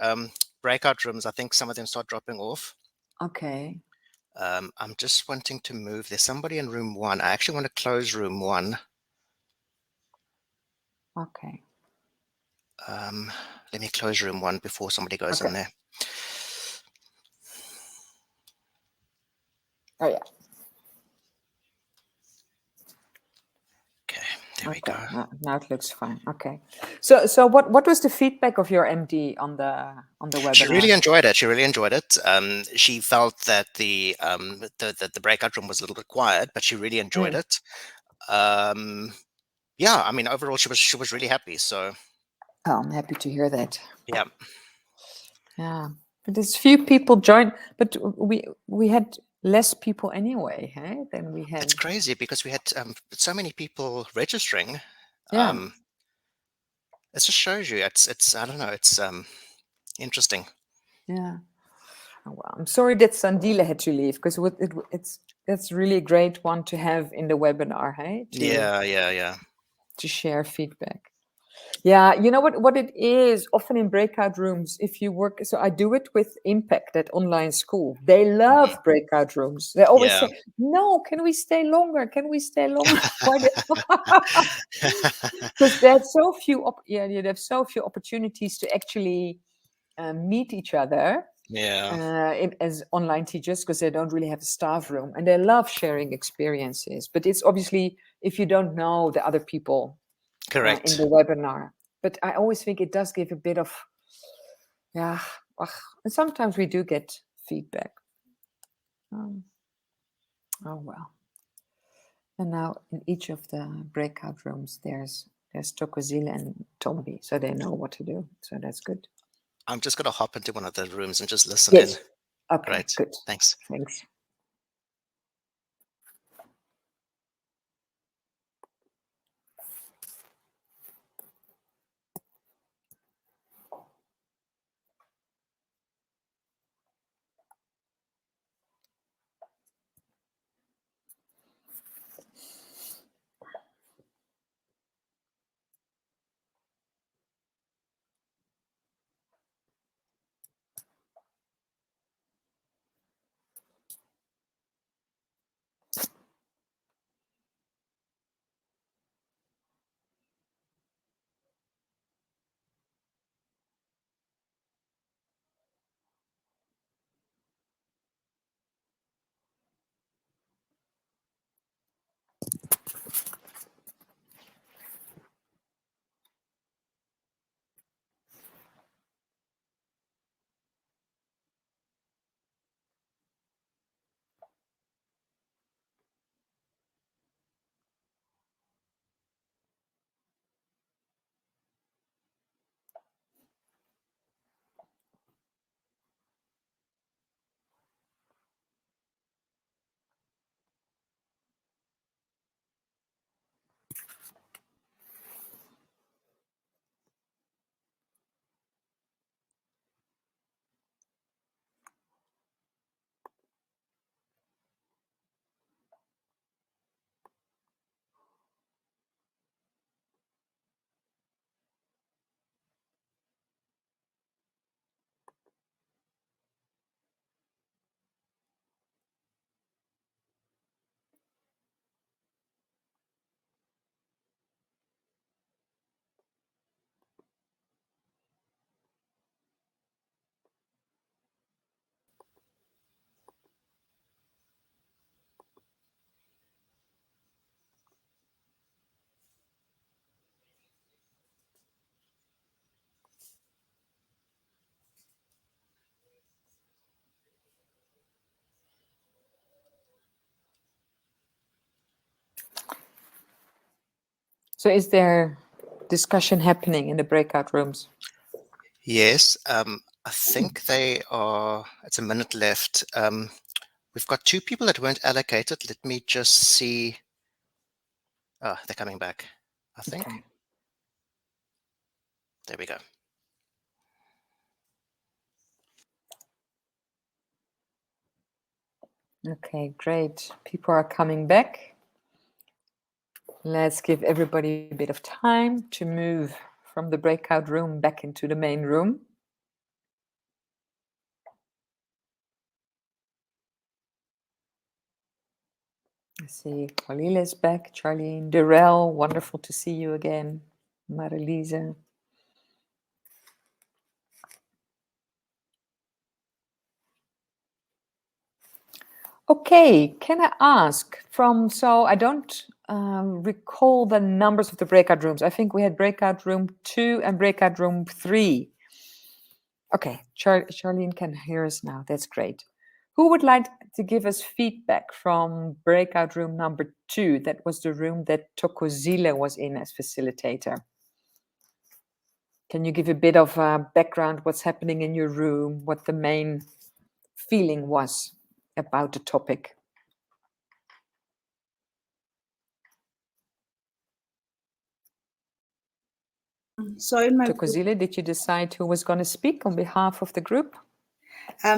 breakout rooms. I think some of them start dropping off. okay. I'm just wanting to move. There's somebody in room 1. I actually want to close room 1. Okay. Let me close room 1 before somebody goes in there. Oh yeah. Okay, there we go. Now it looks fine. Okay. So what was the feedback of your MD on the webinar? She really enjoyed it. She really enjoyed it. She felt that the breakout room was a little bit quiet, but she really enjoyed it. Yeah, I mean, overall, she was really happy. So, I'm happy to hear that. yeah, but there's few people joined, but we had less people anyway, hey, than we had. it's crazy because we had so many people registering. Yeah. It just shows you. It's I don't know. It's interesting. Yeah. Oh, well, I'm sorry that Sandile had to leave because that's really a great one to have in the webinar, hey? Yeah. To share feedback. Yeah, you know what it is often in breakout rooms if you work. So I do it with Impact at online school. They love breakout rooms. They always say, "No, can we stay longer? Can we stay longer?" Because there's so few. You have so few opportunities to actually meet each other. As online teachers, because they don't really have a staff room, and they love sharing experiences. But it's obviously if you don't know the other people. Correct. In the webinar. But I always think it does give a bit of, and sometimes we do get feedback. Oh well. And now in each of the breakout rooms, there's Tokozile and Tombi, so they know what to do. So that's good. I'm just going to hop into one of the rooms and just listen in. Okay, Great. good. Thanks. So is there discussion happening in the breakout rooms? Yes, I think they are. It's a minute left. We've got 2 people that weren't allocated. Let me just see. Oh, they're coming back, I think. Okay. There we go. Okay, great. People are coming back. Let's give everybody a bit of time to move from the breakout room back into the main room. I see Khalil is back, Charlene, Darrell, wonderful to see you again, Marilise. Okay, can I ask so I don't recall the numbers of the breakout rooms. I think we had breakout room 2 and breakout room 3. Okay, Charlene can hear us now. That's great. Who would like to give us feedback from breakout room number 2? That was the room that Tokozile was in as facilitator. Can you give a bit of background, what's happening in your room, what the main feeling was about the topic? So in my Tokozile, did you decide who was going to speak on behalf of the group?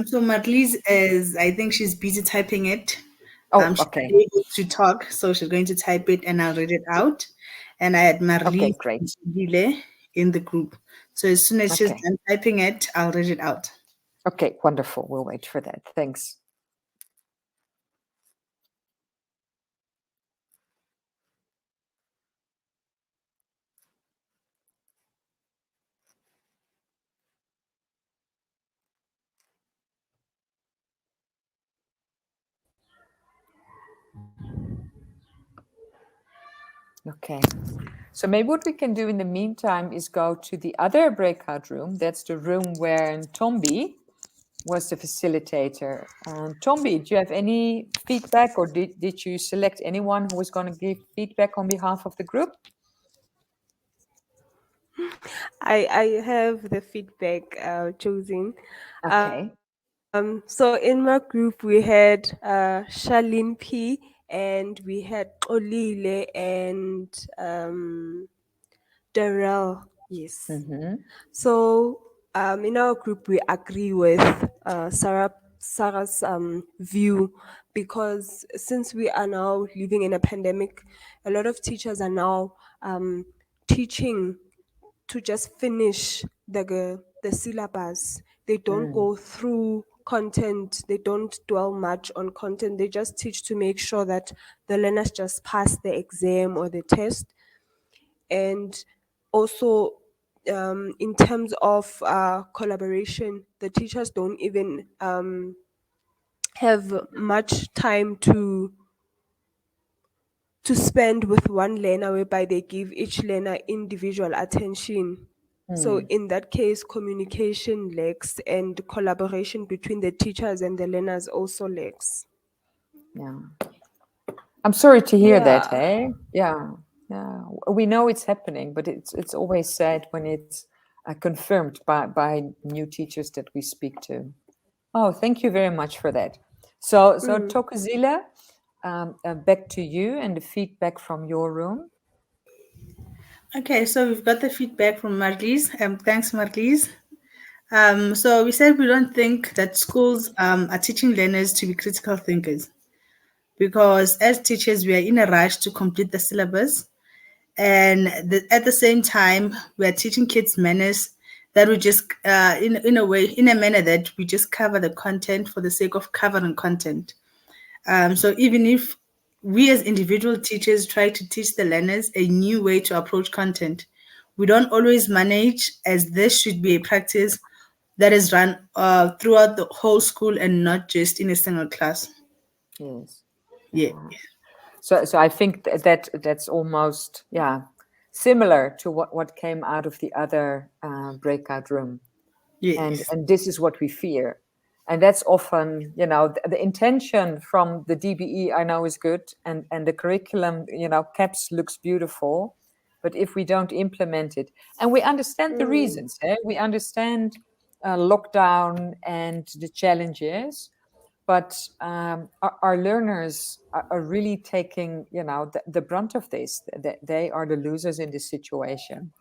so Marlies is, I think she's busy typing it. Oh, She's okay. able to talk, so she's going to type it and I'll read it out. And I had Marlies great. in the group. So as soon as she's Okay. done typing it, I'll read it out. Okay, wonderful. We'll wait for that. Thanks. Okay, so maybe what we can do in the meantime is go to the other breakout room. That's the room where Tombi was the facilitator. Tombi, do you have any feedback, or did you select anyone who was going to give feedback on behalf of the group? I have the feedback chosen. Okay. So in my group we had Charlene P, and we had Olile and Darrell. Yes. Mm-hmm. So in our group we agree with Sarah's view, because since we are now living in a pandemic, a lot of teachers are now teaching to just finish the syllabus. They don't go through content. They don't dwell much on content. They just teach to make sure that the learners just pass the exam or the test. And also, in terms of collaboration, the teachers don't even have much time to spend with one learner, whereby they give each learner individual attention. So in that case, communication lacks and collaboration between the teachers and the learners also lacks. Yeah. I'm sorry to hear that, Yeah. hey? Yeah. Yeah. We know it's happening, but it's always sad when it's confirmed by new teachers that we speak to. Oh, thank you very much for that. So Tokozile, back to you and the feedback from your room. Okay, so we've got the feedback from Marlies. Thanks, Marlies. So we said we don't think that schools are teaching learners to be critical thinkers, because as teachers, we are in a rush to complete the syllabus. And at the same time, we are teaching kids manners that we just, in a manner that we just cover the content for the sake of covering content. So even if we as individual teachers try to teach the learners a new way to approach content, we don't always manage, as this should be a practice that is run throughout the whole school and not just in a single class. Yes. Yeah. So I think that's almost similar to what came out of the other breakout room. Yes. And this is what we fear. And that's often, the intention from the DBE I know is good, and the curriculum, CAPS looks beautiful, But if we don't implement it, and we understand the reasons, we understand lockdown and the challenges, but our learners are really taking, the brunt of this. They are the losers in this situation,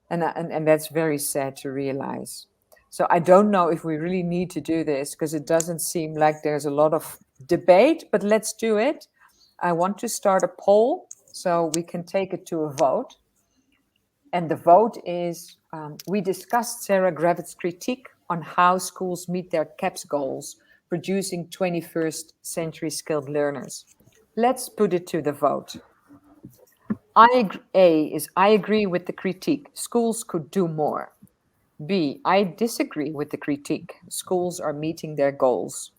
and that's very sad to realize. So I don't know if we really need to do this, because it doesn't seem like there's a lot of debate, but let's do it. I want to start a poll so we can take it to a vote. And the vote is, we discussed Sarah Gravitt's critique on how schools meet their CAPS goals, producing 21st century skilled learners. Let's put it to the vote. A is, I agree with the critique. Schools could do more. B, I disagree with the critique. Schools are meeting their goals.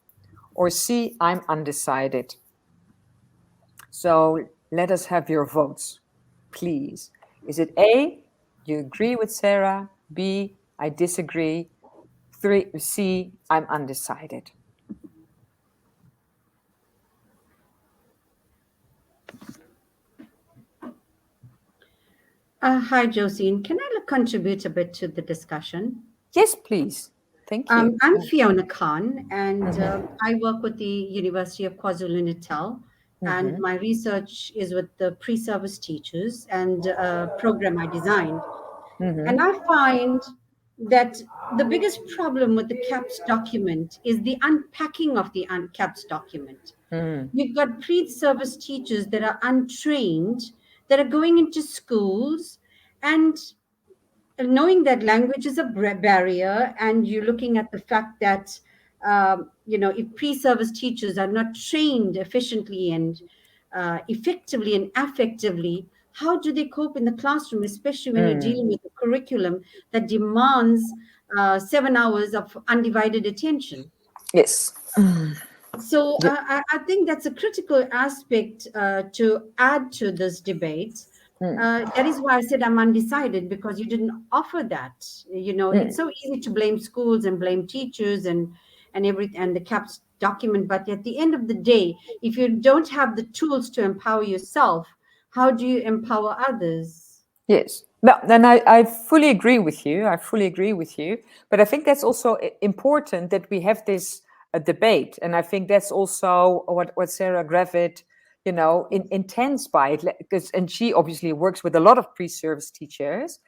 Or C, I'm undecided. So let us have your votes, please. Is it A, you agree with Sarah? B, I disagree. C, I'm undecided. Hi, Josine. Can I contribute a bit to the discussion? Yes, please. Thank you. I'm Fiona Khan, and I work with the University of KwaZulu-Natal, and my research is with the pre-service teachers and a program I designed. And I find that the biggest problem with the CAPS document is the unpacking of the CAPS document. You've got pre-service teachers that are untrained, that are going into schools and knowing that language is a barrier, and you're looking at the fact that if pre-service teachers are not trained efficiently and effectively and affectively, how do they cope in the classroom, especially when you're dealing with a curriculum that demands 7 hours of undivided attention? Yes. So I think that's a critical aspect to add to this debate. That is why I said I'm undecided, because you didn't offer that. It's so easy to blame schools and blame teachers and the CAPS document. But at the end of the day, if you don't have the tools to empower yourself, how do you empower others? Yes. No, and I fully agree with you. But I think that's also important that we have this debate. And I think that's also what Sarah Gravitt, intends by it. And she obviously works with a lot of pre-service teachers.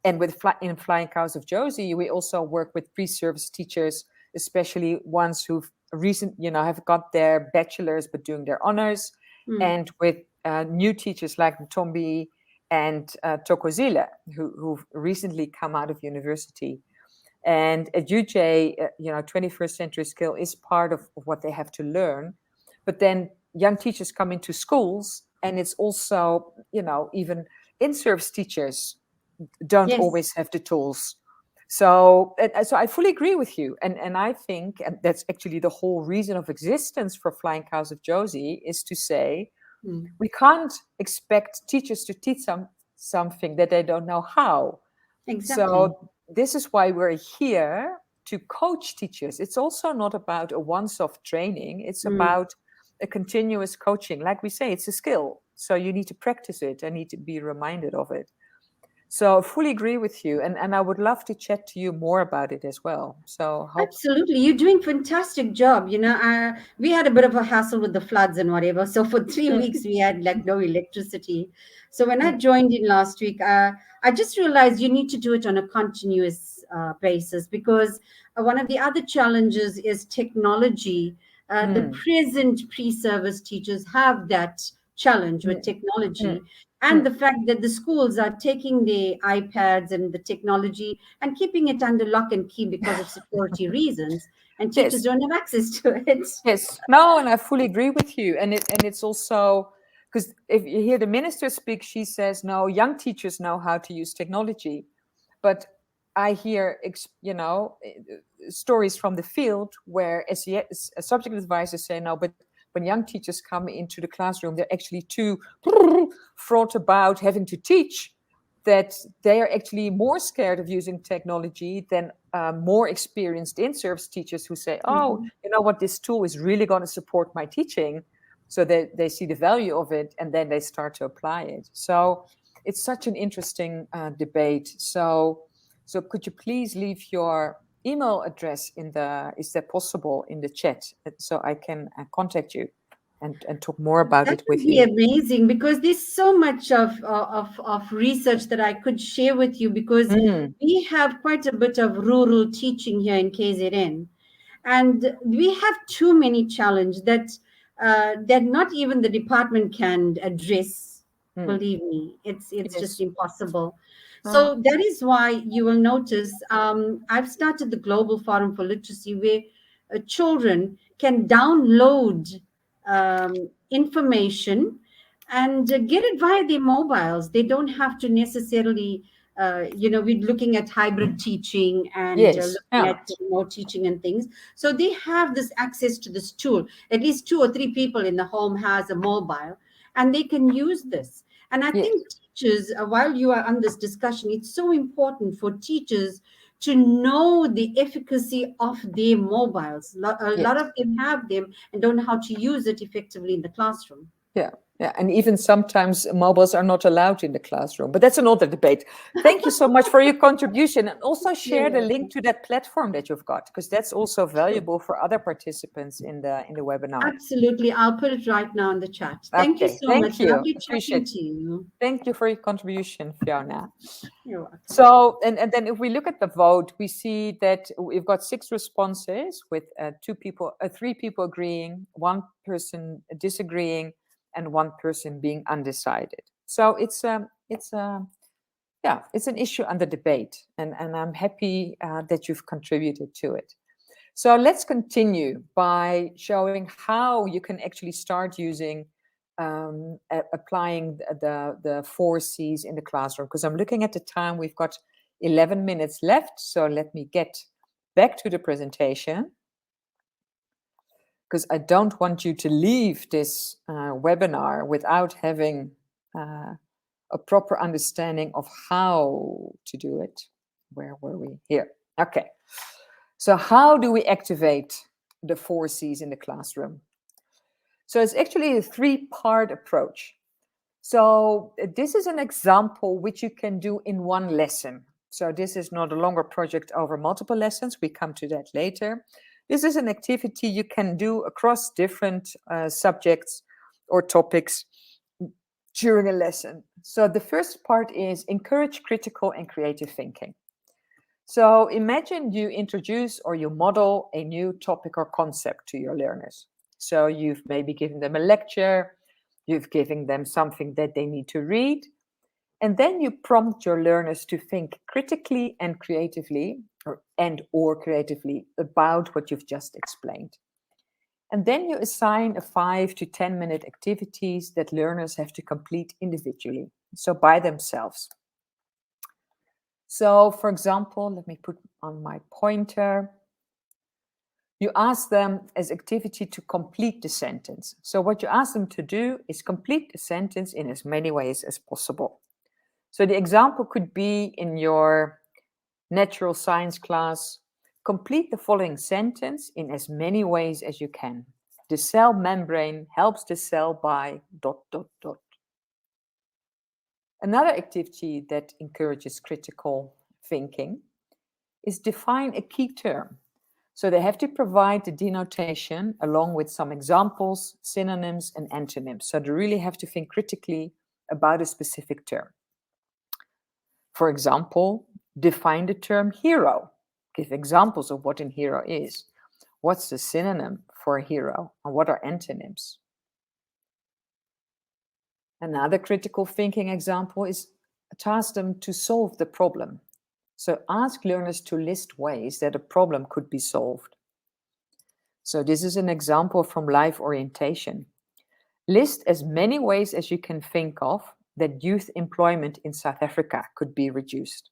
And in Flying Cows of Josie, we also work with pre-service teachers, especially ones who've have got their bachelor's but doing their honors, and with new teachers like Ntombi and Tokozile, who've recently come out of university. And at UJ, 21st century skill is part of what they have to learn. But then young teachers come into schools, and it's also, even in-service teachers don't always have the tools. So I fully agree with you. And I think, and that's actually the whole reason of existence for Flying Cows of Josie, is to say, we can't expect teachers to teach something that they don't know how. Exactly. So this is why we're here, to coach teachers. It's also not about a once-off training. It's about a continuous coaching. Like we say, it's a skill. So you need to practice it and need to be reminded of it. So I fully agree with you. And I would love to chat to you more about it as well. So absolutely. You're doing fantastic job. We had a bit of a hassle with the floods and whatever. So for 3 weeks, we had no electricity. So when I joined in last week, I just realized you need to do it on a continuous basis, because one of the other challenges is technology. The present pre-service teachers have that challenge with technology. And the fact that the schools are taking the iPads and the technology and keeping it under lock and key because of security reasons, and teachers don't have access to it. Yes, no, and I fully agree with you. And it's also, because if you hear the minister speak, she says, no, young teachers know how to use technology. But I hear, stories from the field where SES, subject advisors say, no, but when young teachers come into the classroom, they're actually too fraught about having to teach, that they are actually more scared of using technology than more experienced in-service teachers who say, oh, you know what, this tool is really going to support my teaching. So they see the value of it, and then they start to apply it. So it's such an interesting debate. So could you please leave your email address is that possible, in the chat, so I can contact you and talk more about That it would with be you? amazing, because there's so much of research that I could share with you, because we have quite a bit of rural teaching here in KZN, and we have too many challenges that not even the department can address. Believe me, it's Yes. just impossible. So that is why you will notice I've started the Global Forum for Literacy, where children can download information and get it via their mobiles. They don't have to necessarily, we're looking at hybrid teaching and Yes. looking at remote teaching and things. So they have this access to this tool. At least 2 or 3 people in the home has a mobile, and they can use this. And I think teachers, while you are on this discussion, it's so important for teachers to know the efficacy of their mobiles. A lot of them have them and don't know how to use it effectively in the classroom. Yeah, and even sometimes mobiles are not allowed in the classroom, but that's another debate. Thank you so much for your contribution, and also share the link to that platform that you've got, because that's also valuable for other participants in the webinar. Absolutely, I'll put it right now in the chat. Thank you so much. Lovely chatting to you. Thank you for your contribution, Fiona. You're welcome. So, and then if we look at the vote, we see that we've got 6 responses with 3 people agreeing, 1 person disagreeing, and 1 person being undecided. So it's an issue under debate, and I'm happy that you've contributed to it. So let's continue by showing how you can actually start using applying the 4 C's in the classroom, because I'm looking at the time. We've got 11 minutes left, so let me get back to the presentation, because I don't want you to leave this webinar without having a proper understanding of how to do it. Where were we? Here. Okay. So how do we activate the 4 C's in the classroom? So it's actually a 3-part approach. So this is an example which you can do in 1 lesson. So this is not a longer project over multiple lessons. We come to that later. This is an activity you can do across different subjects or topics during a lesson. So the first part is encourage critical and creative thinking. So imagine you introduce or you model a new topic or concept to your learners. So you've maybe given them a lecture, you've given them something that they need to read, and then you prompt your learners to think critically and creatively or creatively about what you've just explained. And then you assign a 5 to 10 minute activities that learners have to complete individually, so by themselves. So, for example, let me put on my pointer. You ask them as activity to complete the sentence. So what you ask them to do is complete the sentence in as many ways as possible. So the example could be in your natural science class: complete the following sentence in as many ways as you can. The cell membrane helps the cell by ... Another activity that encourages critical thinking is define a key term. So they have to provide the denotation along with some examples, synonyms, and antonyms. So they really have to think critically about a specific term. For example, define the term hero. Give examples of what a hero is. What's the synonym for a hero? And what are antonyms? Another critical thinking example is task them to solve the problem. So ask learners to list ways that a problem could be solved. So this is an example from life orientation. List as many ways as you can think of that youth employment in South Africa could be reduced.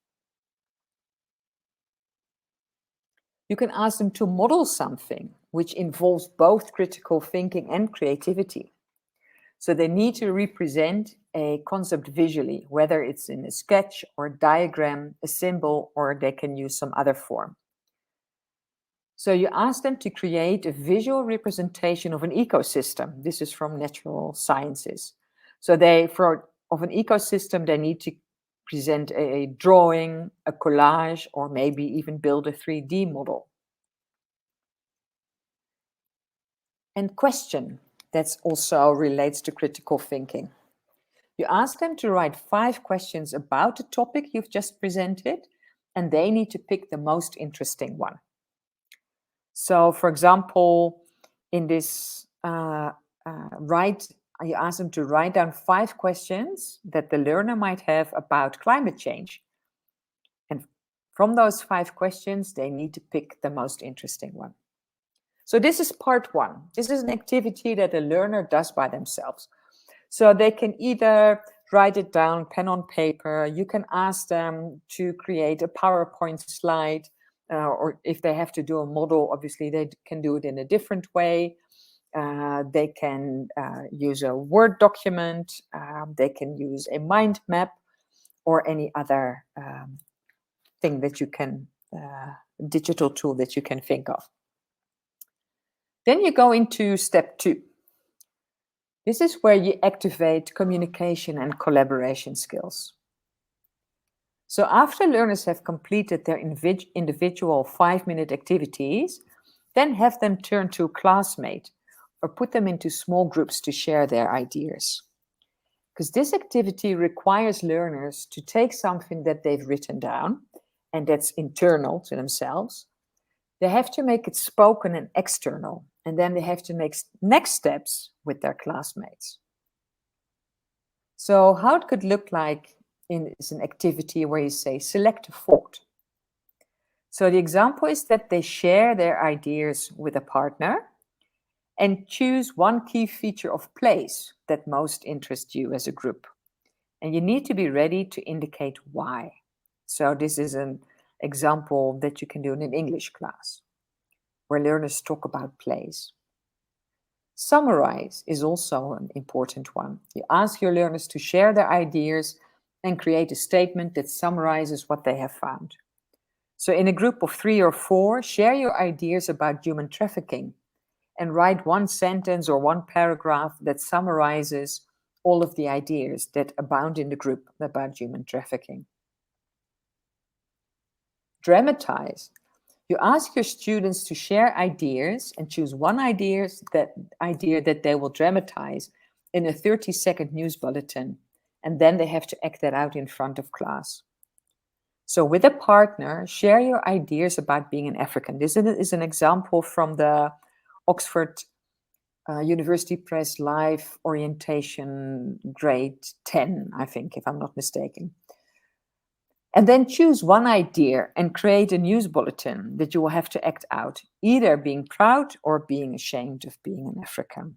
You can ask them to model something which involves both critical thinking and creativity. So they need to represent a concept visually, whether it's in a sketch or a diagram, a symbol, or they can use some other form. So you ask them to create a visual representation of an ecosystem. This is from natural sciences. So they, for of an ecosystem, they need to present a drawing, a collage, or maybe even build a 3D model. And question, that also relates to critical thinking. You ask them to write 5 questions about the topic you've just presented, and they need to pick the most interesting one. So, for example, in this you ask them to write down 5 questions that the learner might have about climate change. And from those 5 questions, they need to pick the most interesting one. So this is part 1. This is an activity that the learner does by themselves. So they can either write it down, pen on paper. You can ask them to create a PowerPoint slide, or if they have to do a model, obviously they can do it in a different way. They can use a Word document. They can use a mind map or any other thing that you can, digital tool that you can think of. Then you go into step 2. This is where you activate communication and collaboration skills. So after learners have completed their individual 5-minute activities, then have them turn to a classmate or put them into small groups to share their ideas. Because this activity requires learners to take something that they've written down and that's internal to themselves. They have to make it spoken and external, and then they have to make next steps with their classmates. So how it could look like is an activity where you say, select a thought. So the example is that they share their ideas with a partner and choose one key feature of place that most interests you as a group. And you need to be ready to indicate why. So this is an example that you can do in an English class, where learners talk about place. Summarize is also an important one. You ask your learners to share their ideas and create a statement that summarizes what they have found. So in a group of 3 or 4, share your ideas about human trafficking and write 1 sentence or 1 paragraph that summarizes all of the ideas that abound in the group about human trafficking. Dramatize. You ask your students to share ideas and choose one idea that they will dramatize in a 30-second news bulletin, and then they have to act that out in front of class. So with a partner, share your ideas about being an African. This is an example from the Oxford University Press Live Orientation Grade 10, I think, if I'm not mistaken. And then choose one idea and create a news bulletin that you will have to act out, either being proud or being ashamed of being an African.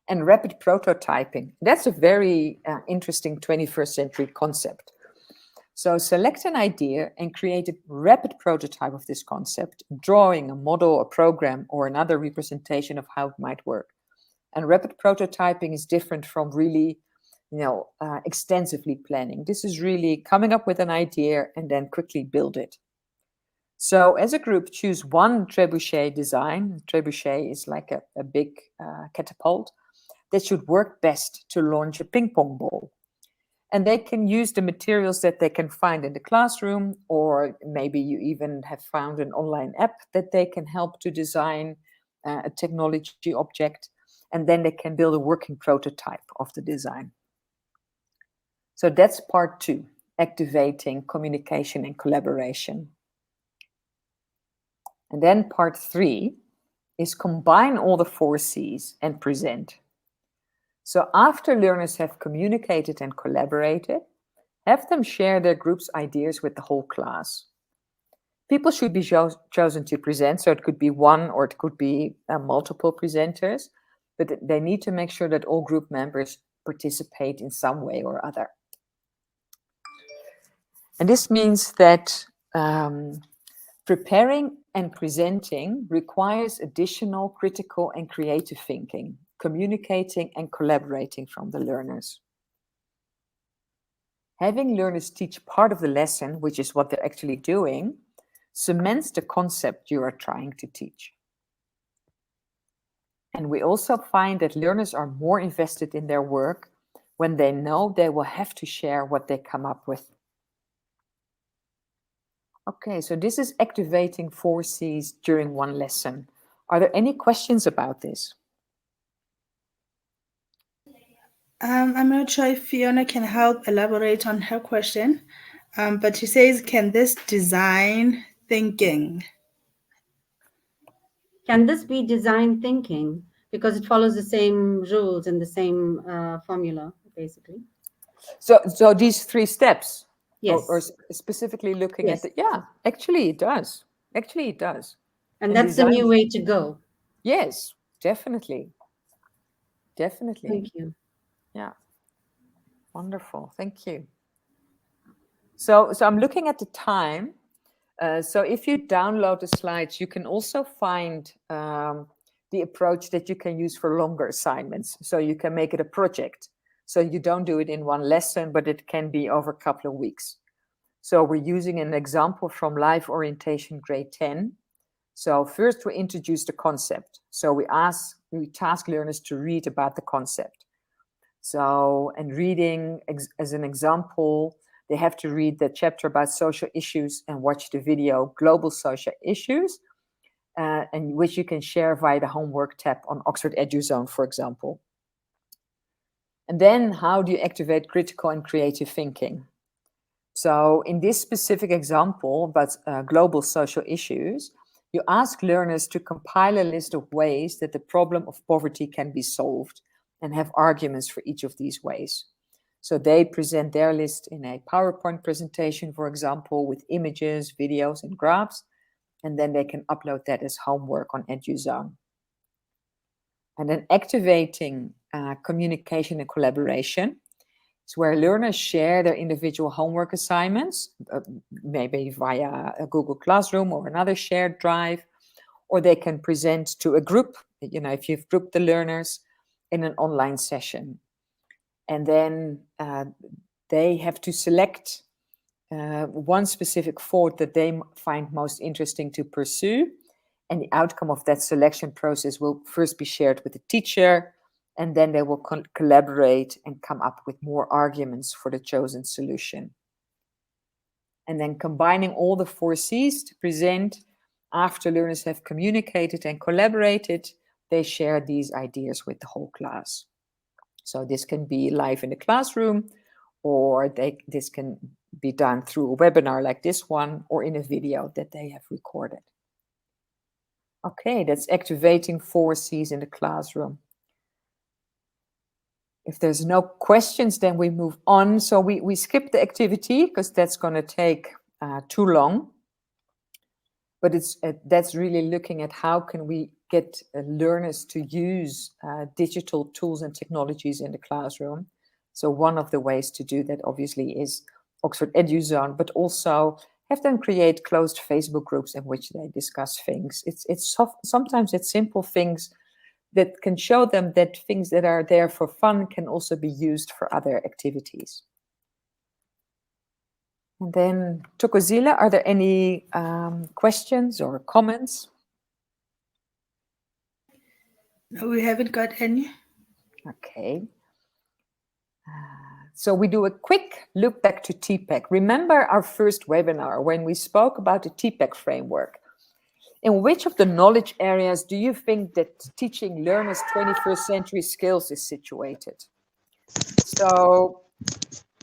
And rapid prototyping. That's a very interesting 21st century concept. So select an idea and create a rapid prototype of this concept, drawing a model, a program, or another representation of how it might work. And rapid prototyping is different from really extensively planning. This is really coming up with an idea and then quickly build it. So as a group, choose one trebuchet design. Trebuchet is like a big catapult that should work best to launch a ping pong ball. And they can use the materials that they can find in the classroom, or maybe you even have found an online app that they can help to design a technology object, and then they can build a working prototype of the design. So that's part 2, activating communication and collaboration. And then part 3 is combine all the 4 C's and present. So after learners have communicated and collaborated, have them share their group's ideas with the whole class. People should be chosen to present, so it could be 1 or it could be multiple presenters, but they need to make sure that all group members participate in some way or other. And this means that preparing and presenting requires additional critical and creative thinking, communicating and collaborating from the learners. Having learners teach part of the lesson, which is what they're actually doing, cements the concept you are trying to teach. And we also find that learners are more invested in their work When they know, they will have to share what they come up with. Okay, so this is activating 4 C's during one lesson. Are there any questions about this? I'm not sure if Fiona can help elaborate on her question, but she says, can this design thinking? Can this be design thinking? Because it follows the same rules and the same formula, basically. So these 3 steps, Yes. or specifically looking Yes. at the, actually it does. Actually it does. And that's the new way to go. Yes, definitely. Definitely. Thank you. Yeah. Wonderful. Thank you. So I'm looking at the time. So if you download the slides, you can also find the approach that you can use for longer assignments. So you can make it a project. So you don't do it in one lesson, but it can be over a couple of weeks. So we're using an example from Life Orientation Grade 10. So first we introduce the concept. So we task learners to read about the concept. So, and reading, as an example, they have to read the chapter about social issues and watch the video Global Social Issues, and which you can share via the homework tab on Oxford EduZone, for example. And then how do you activate critical and creative thinking? So in this specific example about global social issues, you ask learners to compile a list of ways that the problem of poverty can be solved and have arguments for each of these ways. So they present their list in a PowerPoint presentation, for example, with images, videos, and graphs, and then they can upload that as homework on EduZone. And then activating communication and collaboration. It's where learners share their individual homework assignments, maybe via a Google Classroom or another shared drive, or they can present to a group, if you've grouped the learners in an online session. And then they have to select one specific thought that they find most interesting to pursue. And the outcome of that selection process will first be shared with the teacher, and then they will collaborate and come up with more arguments for the chosen solution. And then combining all the 4 C's to present after learners have communicated and collaborated, they share these ideas with the whole class. So this can be live in the classroom, or this can be done through a webinar like this one, or in a video that they have recorded. Okay, that's activating 4 C's in the classroom. If there's no questions, then we move on. So we skip the activity because that's going to take too long. But that's really looking at how can we get learners to use digital tools and technologies in the classroom. So one of the ways to do that, obviously, is Oxford EduZone, but also have them create closed Facebook groups in which they discuss things. Sometimes it's simple things that can show them that things that are there for fun can also be used for other activities. And then, Thokozile, are there any questions or comments? No, we haven't got any. Okay. So we do a quick look back to TPEC. Remember our first webinar when we spoke about the TPEC framework. In which of the knowledge areas do you think that teaching learners 21st century skills is situated? So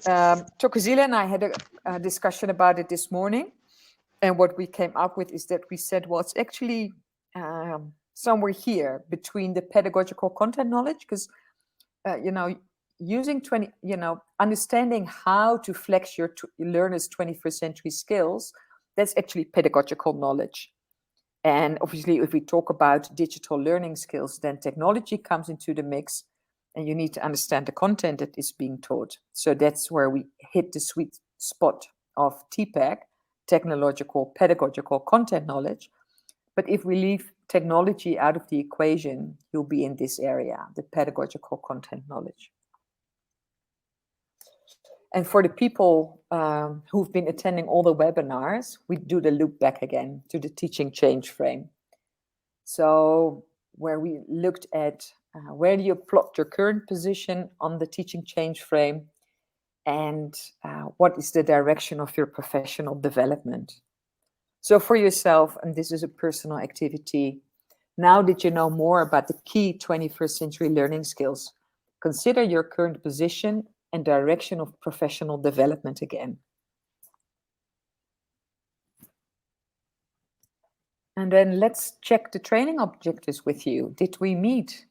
Thokozile and I had a discussion about it this morning. And what we came up with is that we said, well, it's actually somewhere here between the pedagogical content knowledge, because, using understanding how to flex your learners' 21st century skills, that's actually pedagogical knowledge. And obviously, if we talk about digital learning skills, then technology comes into the mix, and you need to understand the content that is being taught. So that's where we hit the sweet spot of TPEC, technological, pedagogical content knowledge. But if we leave technology out of the equation, you'll be in this area, the pedagogical content knowledge. And for the people who've been attending all the webinars, we do the loop back again to the teaching change frame. So where we looked at Where do you plot your current position on the teaching change frame? And what is the direction of your professional development? So for yourself, and this is a personal activity, now that you know more about the key 21st century learning skills, consider your current position and direction of professional development again. And then let's check the training objectives with you. Did we meet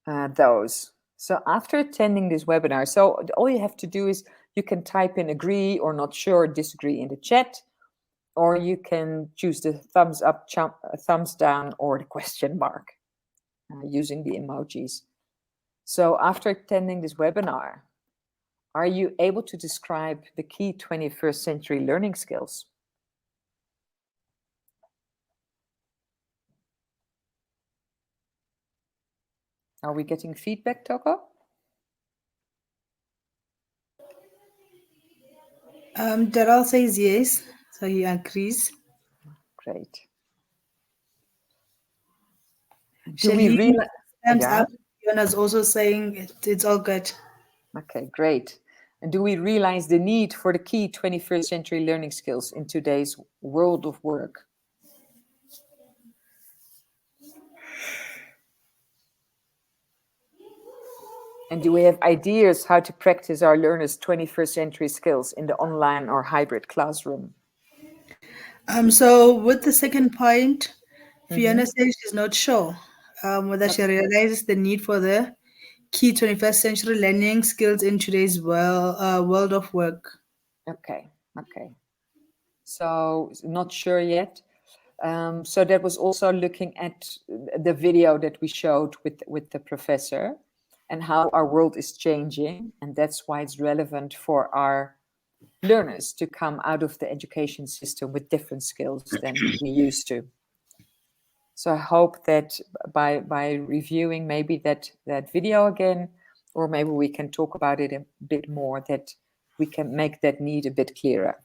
those? So after attending this webinar, so all you have to do is you can type in agree or not sure, disagree in the chat, or you can choose the thumbs up, thumbs down, or the question mark using the emojis. So after attending this webinar, are you able to describe the key 21st century learning skills? Are we getting feedback, Toko? Daryl says yes, so he agrees. Great. Do Shelley, we realize? thumbs Yeah. up. Fiona's also saying it's all good. Okay, great. And do we realize the need for the key 21st century learning skills in today's world of work? And do we have ideas how to practice our learners' 21st century skills in the online or hybrid classroom? So with the second point, Fiona says she's not sure whether she realizes the need for the key 21st century learning skills in today's world of work. Okay, okay. So not sure yet. So that was also looking at the video that we showed with the professor and how our world is changing. And that's why it's relevant for our learners to come out of the education system with different skills than we used to. So I hope that by reviewing maybe that video again, or maybe we can talk about it a bit more, that we can make that need a bit clearer.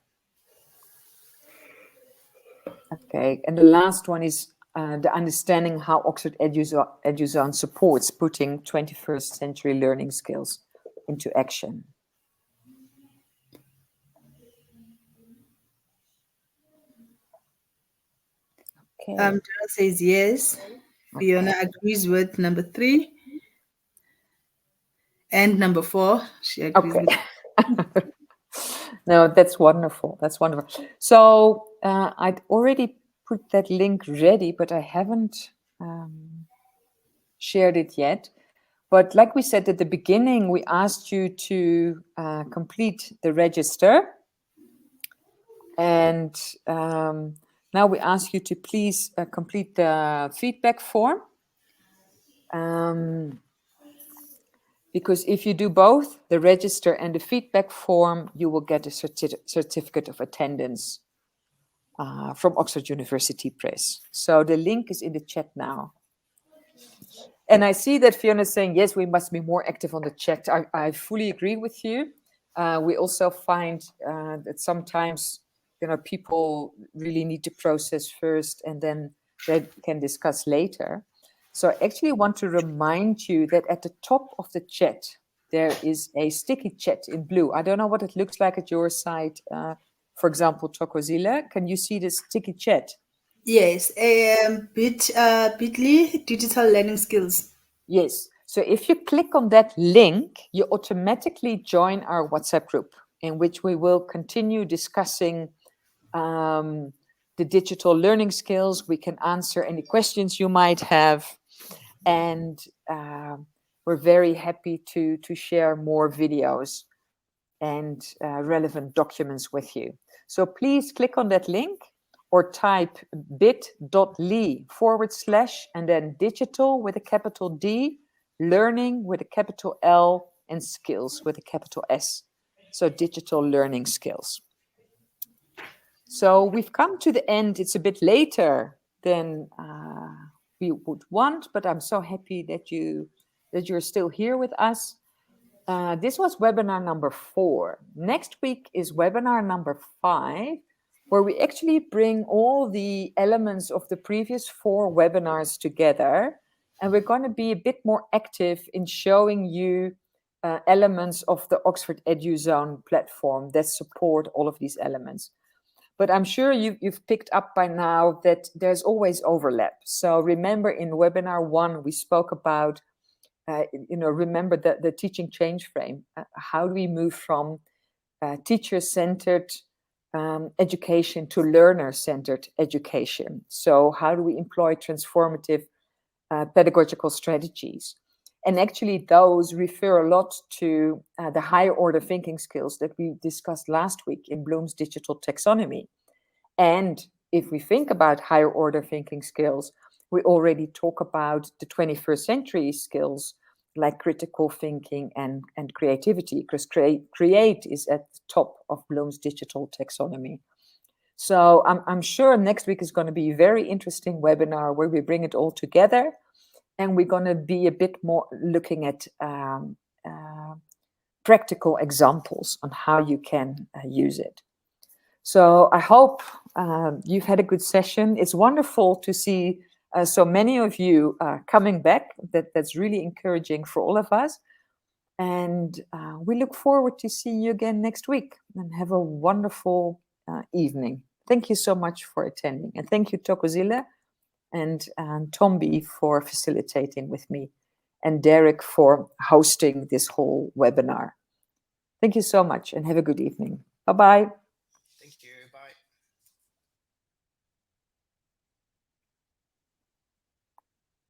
Okay, and the last one is the understanding how Oxford EduZone supports putting 21st century learning skills into action. Okay. Daryl says yes. Fiona agrees with number 3. And number 4, she agrees with. No, that's wonderful. That's wonderful. So I'd already put that link ready, but I haven't shared it yet. But like we said at the beginning, we asked you to complete the register. And now we ask you to please complete the feedback form. Because if you do both, the register and the feedback form, you will get a certificate of attendance from Oxford University Press. So the link is in the chat now. And I see that Fiona is saying, yes, we must be more active on the chat. I fully agree with you. We also find that sometimes, people really need to process first and then they can discuss later. So I actually want to remind you that at the top of the chat, there is a sticky chat in blue. I don't know what it looks like at your side. For example, Chokozile, can you see this sticky chat? Yes, bit.ly digital learning skills. Yes. So if you click on that link, you automatically join our WhatsApp group in which we will continue discussing the digital learning skills. We can answer any questions you might have. And we're very happy to share more videos and relevant documents with you. So please click on that link or type bit.ly / and then digital with a capital D, learning with a capital L, and skills with a capital S. So digital learning skills. So we've come to the end. It's a bit later than we would want, but I'm so happy that you're still here with us. This was webinar number 4. Next week is webinar number 5, where we actually bring all the elements of the previous 4 webinars together And we're going to be a bit more active in showing you elements of the Oxford EduZone platform that support all of these elements. But I'm sure you've picked up by now that there's always overlap. So remember, in webinar 1, we spoke about, remember the teaching change frame. How do we move from teacher-centered education to learner-centered education? So how do we employ transformative pedagogical strategies? And actually, those refer a lot to the higher order thinking skills that we discussed last week in Bloom's digital taxonomy. And if we think about higher order thinking skills, we already talk about the 21st century skills like critical thinking and creativity, because create is at the top of Bloom's digital taxonomy. So I'm sure next week is going to be a very interesting webinar where we bring it all together. And we're going to be a bit more looking at practical examples on how you can use it. So I hope you've had a good session. It's wonderful to see so many of you coming back. That's really encouraging for all of us. And we look forward to seeing you again next week. And have a wonderful evening. Thank you so much for attending. And thank you, Thokozile. And Tombi for facilitating with me, and Derek for hosting this whole webinar. Thank you so much and have a good evening. Bye-bye.